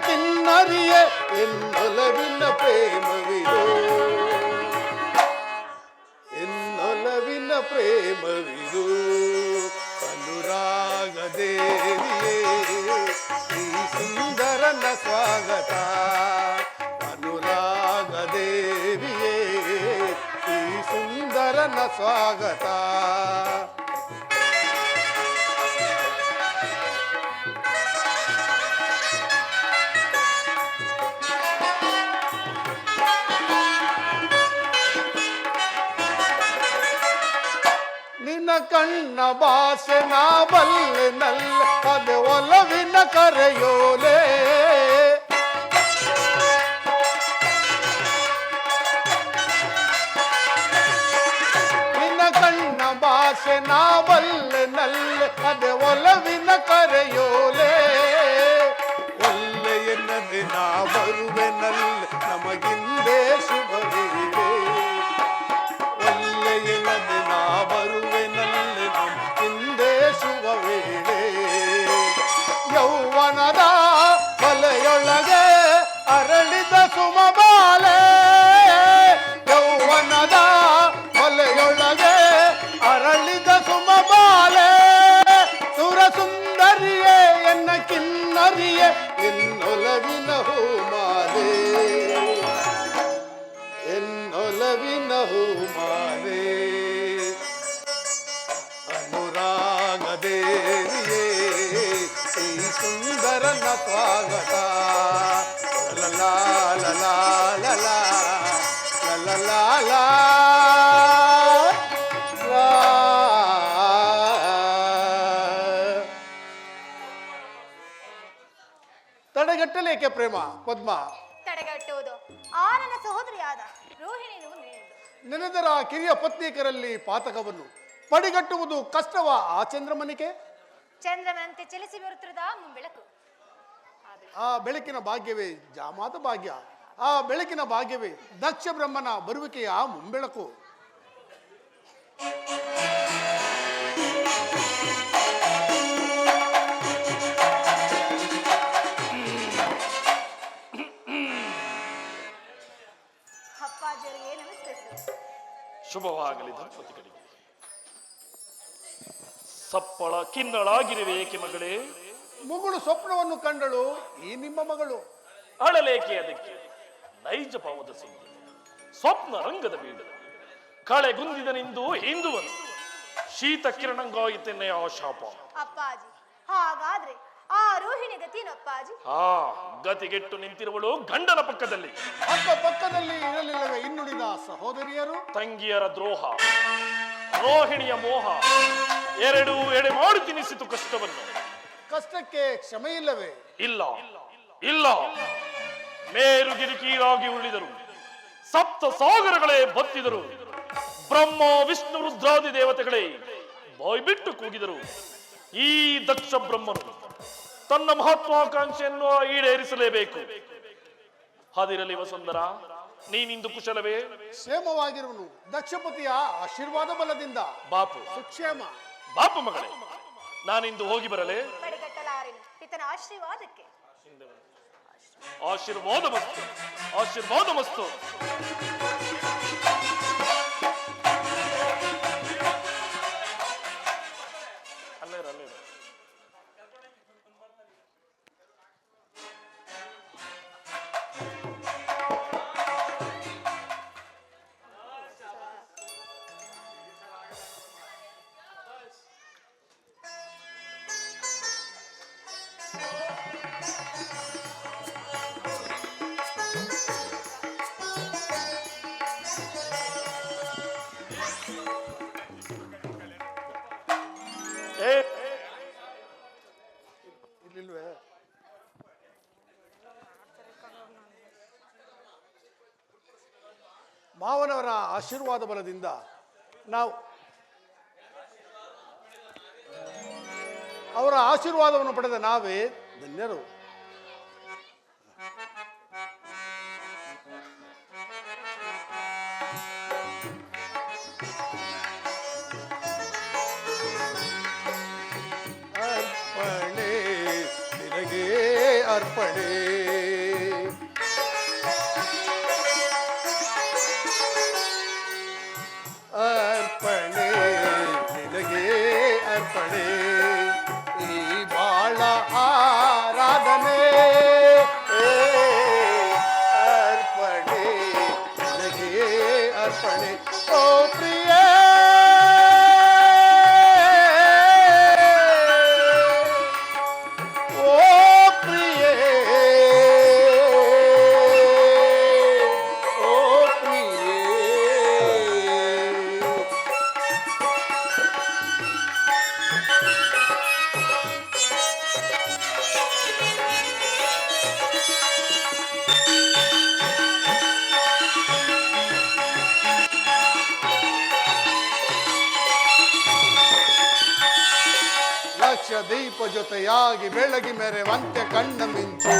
ಕಿನ್ನರಿಯೇ ಎನ್ನೊಲವಿನ ಪ್ರೇಮವಿದು ಎನ್ನೊಲವಿನ ಪ್ರೇಮವಿದು ಅನುರಾಗ ದೇವಿಯೇ ಈ ಸುಂದರನ ಸ್ವಾಗತ ಅನುರಾಗ ದೇವಿಯೇ ಈ ಸುಂದರನ ಸ್ವಾಗತ ನಿನ್ನ ಕಣ್ಣ ಭಾಷೆ ನಾ ಬಲ್ಲೆನಲ್ಲ ಅದು ಒಲವಿನ ಕರೆಯೋಲೆ ನಿನ್ನ ಕಣ್ಣ ಭಾಷೆ ನಾ ಬಲ್ಲೆನಲ್ಲ ಅದು ಒಲವಿನ ಕರೆಯೋಲೆ ಒಲ್ಲೆ ಎನ್ನದೆ ನಾ ಬರುವೆನಲ್ಲ ನಮಗಿಂದೇ ಶುಭವಿದೆ ಒಲ್ಲೆ ಎನ್ನದೆ ನಾ ಬರುವೆನಲ್ಲಿ ಹಿಂದೆ ಶುಭ ವೇಳೆ ಯೌವನದ ಬಲೆಯೊಳಗೆ ಅರಳಿದ ಸುಮಬಾಲೆ ಯೌವನದ ಬಲೆಯೊಳಗೆ ಅರಳಿದ ಸುಮಬಾಲೆ ಸುರ ಸುಂದರಿಯೇ ಎನ್ನ ಕಿನ್ನರಿಯೇ ಎನ್ನೊಲವಿನ ಹೂಮಾಲೆ ಎನ್ನೊಲವಿನ ಹೂಮಾಲೆ ಅನುರಾಗ ದೇವಿಯೇ ಈ ಸುಂದರನ ಸ್ವಾಗತ ಲಲಾ ಲಲಾ ಲಲಾ ಲಲಾ ಲಾ ತಡೆಗಟ್ಟಲೇಕೆ ಪ್ರೇಮ ಪದ್ಮ ತಡೆಗಟ್ಟುವುದು ಆ ನನ್ನ ಸಹೋದರಿಯಾದ ರೋಹಿಣಿಯನ್ನು ನೆನೆದರ ಕಿರಿಯ ಪತ್ನಿಕರಲ್ಲಿ ಪಾತಕವನ್ನು ಪಡಿಗಟ್ಟುವುದು ಕಷ್ಟವ ಆ ಚಂದ್ರಮನಿಗೆ ಚಂದ್ರಮನಂತೆ ಚಲಿಸಿ ಬರುತ್ತಿರದ ಮುಂಬೆಳಕು ಆ ಬೆಳಕಿನ ಭಾಗ್ಯವೇ ಜಾಮಾತ ಭಾಗ್ಯ ಆ ಬೆಳಕಿನ ಭಾಗ್ಯವೇ ದಕ್ಷ ಬ್ರಹ್ಮನ ಬರುವಿಕೆಯ ಮುಂಬೆಳಕು ಅಪ್ಪಾಜಿಯವರಿಗೆ ನಮಸ್ಕರಿಸಿ ಶುಭವಾಗಲಿ ದಂಪತಿಗಳಿಗೆ. ಸಪ್ಪಳ ಕಿನ್ನಳಾಗಿರುವೆ ಏಕೆ ಮಗಳೇ? ಮುಗುಳು ಸ್ವಪ್ನವನ್ನು ಕಂಡಳು ಈ ನಿಮ್ಮ ಮಗಳು. ಅಳಲೇಕೆ ಅದಕ್ಕೆ? ನೈಜ ಭಾವದ ಸುದ್ದಿ, ಸ್ವಪ್ನ ರಂಗದ ಬೀಡು. ಕಳೆಗುಂದಿದನೆಂದು ಹಿಂದುವನು ಶೀತ ಕಿರಣಂಗಾಯಿತೆನ್ನೆಯ ಆ ಶಾಪ. ಅಪ್ಪಾಜಿ, ಹಾಗಾದ್ರೆ ಆ ರೋಹಿಣಿ ಗತಿಯೇನು ಅಪ್ಪಾಜಿ? ಆ ಗತಿಗೆಟ್ಟು ನಿಂತಿರುವಳು ಗಂಡನ ಪಕ್ಕದಲ್ಲಿ. ಅಕ್ಕ ಪಕ್ಕದಲ್ಲಿ ಇರಲಿಲ್ಲವೇ ಇನ್ನುಳಿದ ಸಹೋದರಿಯರು? ತಂಗಿಯರ ದ್ರೋಹ, ರೋಹಿಣಿಯ ಮೋಹ ಎರಡೂ ಎಡೆ ಮಾಡಿ ತಿನ್ನಿಸಿತು ಕಷ್ಟವನ್ನು. ಕಷ್ಟಕ್ಕೆ ಕ್ಷಮೆ ಇಲ್ಲವೇ? ಇಲ್ಲ ಇಲ್ಲ, ಮೇರುಗಿರಿ ಕೀಳಾಗಿ ಉಳಿದರು, ಸಪ್ತ ಸಾಗರಗಳೇ ಬತ್ತಿದರು, ಬ್ರಹ್ಮ ವಿಷ್ಣು ರುದ್ರಾದಿ ದೇವತೆಗಳೇ ಬಾಯ್ಬಿಟ್ಟು ಕೂಗಿದರು. ಈ ದಕ್ಷ ಬ್ರಹ್ಮನು ತನ್ನ ಮಹತ್ವಾಕಾಂಕ್ಷೆಯನ್ನು ಈಡೇರಿಸಲೇಬೇಕು. ಹದಿರಲಿ ವಸುಂಧರ, ನೀನಿಂದು ಕುಶಲವೇ? ಕ್ಷೇಮವಾಗಿರುವನು ದಕ್ಷಪತಿಯ ಆಶೀರ್ವಾದ ಬಲದಿಂದ. ಬಾಪು ಸುಕ್ಷೇಮ. ಬಾಪು ಮಗಳೇ, ನಾನಿಂದು ಹೋಗಿ ಬರಲೇ? ಪಡೆಗಟ್ಟಲಾರೆನು ಪಿತನ ಆಶೀರ್ವಾದಕ್ಕೆ. ಆಶೀರ್ವಾದ ಮಸ್ತು, ಆಶೀರ್ವಾದ ಮಸ್ತು. ಅಲ್ಲೇ ಅಲ್ಲೇ ಇಲ್ಲಿಲ್ವೇ? ಮಾವನವರ ಆಶೀರ್ವಾದ ಬಲದಿಂದ ನಾವು ಅವರ ಆಶೀರ್ವಾದವನ್ನು ಪಡೆದ ನಾವೇ ಧನ್ಯರು. ಅರ್ಪಣೆ ನಿನಗೆ ಅರ್ಪಣೆ ಜೊತೆಯಾಗಿ ಬೆಳಗಿ ಮೆರೆವಂತೆ ಕಣ್ಣ ಮಿಂಚು,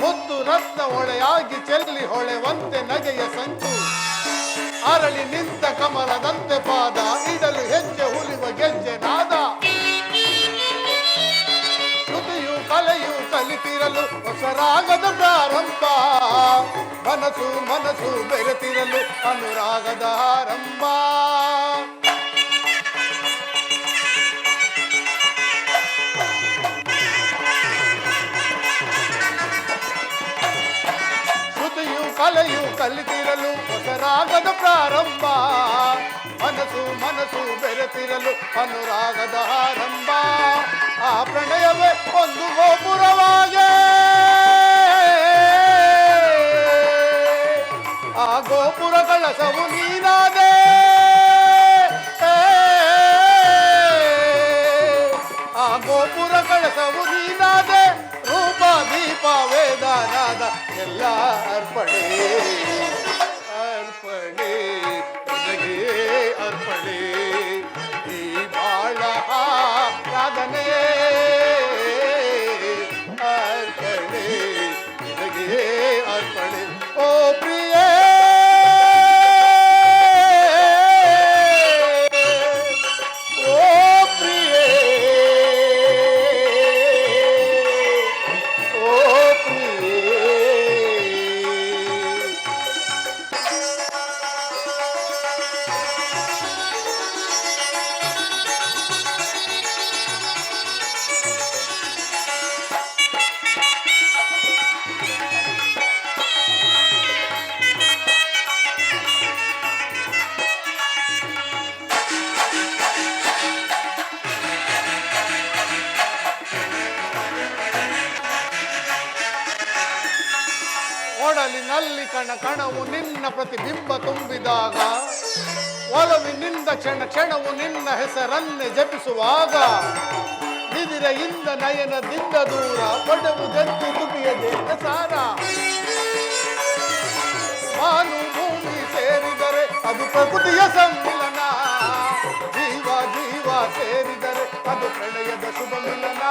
ಮುದ್ದು ರತ್ನ ಹೊಳೆಯಾಗಿ ಚೆಲ್ಲಿ ಹೊಳೆವಂತೆ ನಗೆಯ ಸಂಚು, ಅರಳಿ ನಿಂತ ಕಮಲದಂತೆ ಪಾದ ಇಡಲು ಹೆಜ್ಜೆ ಹುಲಿವ ಗೆಜ್ಜೆ ನಾದ, ಶ್ರುತಿಯು ಕಲೆಯು ಕಲಿತಿರಲು ಹೊಸ ರಾಗದ ಪ್ರಾರಂಭ, ಮನಸ್ಸು ಮನಸ್ಸು ಬೆರೆತಿರಲು ಅನುರಾಗದ ಆರಂಭ. ಶ್ರುತಿಯು ಕಲೆಯು ಕಲಿತಿರಲು ಹೊಸ ರಾಗದ ಪ್ರಾರಂಭ, ಮನಸ್ಸು ಮನಸ್ಸು ಬೆರೆತಿರಲು ಅನುರಾಗದ ಆರಂಭ. ಆ ಪ್ರಣಯವೇ ಒಂದು ಗೋಪುರವಾಗೆ, ಆ ಗೋಪುರ ಕಳಸವು ನೀನಾದೆ, ಆ ಗೋಪುರ ಕಳಸವು ನೀನಾದೆ, ರೂಪ ದೀಪ ವೇದನಾದ ಎಲ್ಲ ಅರ್ಪಣೆ ಅರ್ಪಣೆ ನಿನಗೆ ಅರ್ಪಣೆ, ಈ ಬಾಳ ಸಾಧನೆ ಅರ್ಪಣೆ ನಿನಗೆ ಅರ್ಪಣೆ. ಓ ಪ್ರಿಯೇ ಓ ಪ್ರಿಯೇ ಓ ಪ್ರಿಯೇ. ಒಡಲಿನಲ್ಲಿ ಕಣ ಕಣವು ನಿನ್ನ ಪ್ರತಿಬಿಂಬ ತುಂಬಿದಾಗ, ಒಲವಿನಿಂದ ಕ್ಷಣ ಕ್ಷಣವು ನಿನ್ನ ಹೆಸರನ್ನೇ ಜಪಿಸುವಾಗ, ನಿದಿರೆಯಿಂದ ನಯನದಿಂದ ದೂರ ಪಡುವುದೆಂದು ತುಟಿಯದೆ ಸಾರ, ಮಾನು ಭೂಮಿ ಸೇರಿದರೆ ಅದು ಪ್ರಕೃತಿಯ ಸಮ್ಮಿಲನ, ಜೀವ ಜೀವ ಸೇರಿದರೆ ಅದು ಪ್ರಣಯದ ಶುಭ ಮಿಲನ.